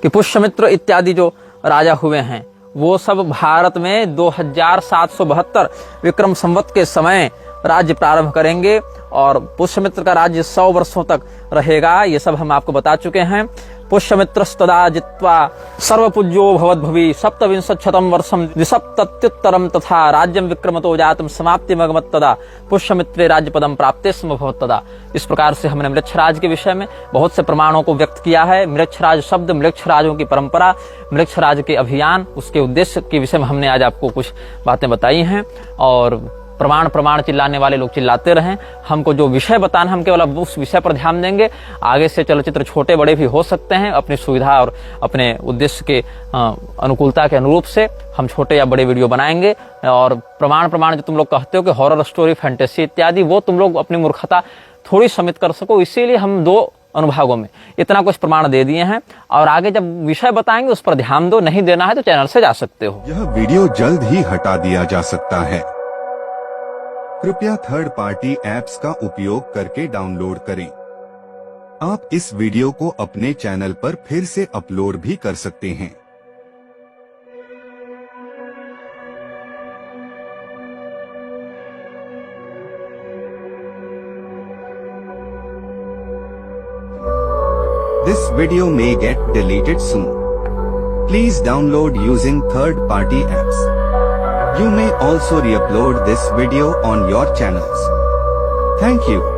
कि पुष्यमित्र इत्यादि जो राजा हुए हैं वो सब भारत में 2772 विक्रम संवत के समय राज्य प्रारंभ करेंगे और पुष्यमित्र का राज्य 100 वर्षों तक रहेगा। ये सब हम आपको बता चुके हैं। पुष्यमित्रस्तदा जित्वा सर्वपूज्यो भवद्भुवि सप्तविंशच्छतं वर्षं द्विसप्तत्युत्तरं तथा राज्यं विक्रमतो जातम समाप्तिमगमत् तदा पुष्यमित्रे राज्यपदं प्राप्ते स्म भवत्तदा। इस प्रकार से हमने म्लेच्छराज के विषय में बहुत से प्रमाणों को व्यक्त किया है। म्लेच्छराज शब्द, म्लेच्छराजों की परंपरा, म्लेच्छराज के अभियान, उसके उद्देश्य के विषय में हमने आज आपको कुछ बातें बताई हैं। और प्रमाण प्रमाण चिल्लाने वाले लोग चिल्लाते रहें, हमको जो विषय बताना हम केवल उस विषय पर ध्यान देंगे। आगे से चलचित्र छोटे बड़े भी हो सकते हैं, अपनी सुविधा और अपने उद्देश्य के अनुकूलता के अनुरूप से हम छोटे या बड़े वीडियो बनाएंगे। और प्रमाण जो तुम लोग कहते हो कि हॉरर स्टोरी, फैंटेसी इत्यादि, वो तुम लोग अपनी मूर्खता थोड़ी समित कर सको, इसीलिए हम 2 अनुभागों में इतना कुछ प्रमाण दे दिए हैं। और आगे जब विषय बताएंगे उस पर ध्यान दो, नहीं देना है तो चैनल से जा सकते हो। यह वीडियो जल्द ही हटा दिया जा सकता है, कृपया थर्ड पार्टी ऐप्स का उपयोग करके डाउनलोड करें। आप इस वीडियो को अपने चैनल पर फिर से अपलोड भी कर सकते हैं। This video may get deleted soon. Please download using third-party apps. You may also re-upload this video on your channels. Thank you.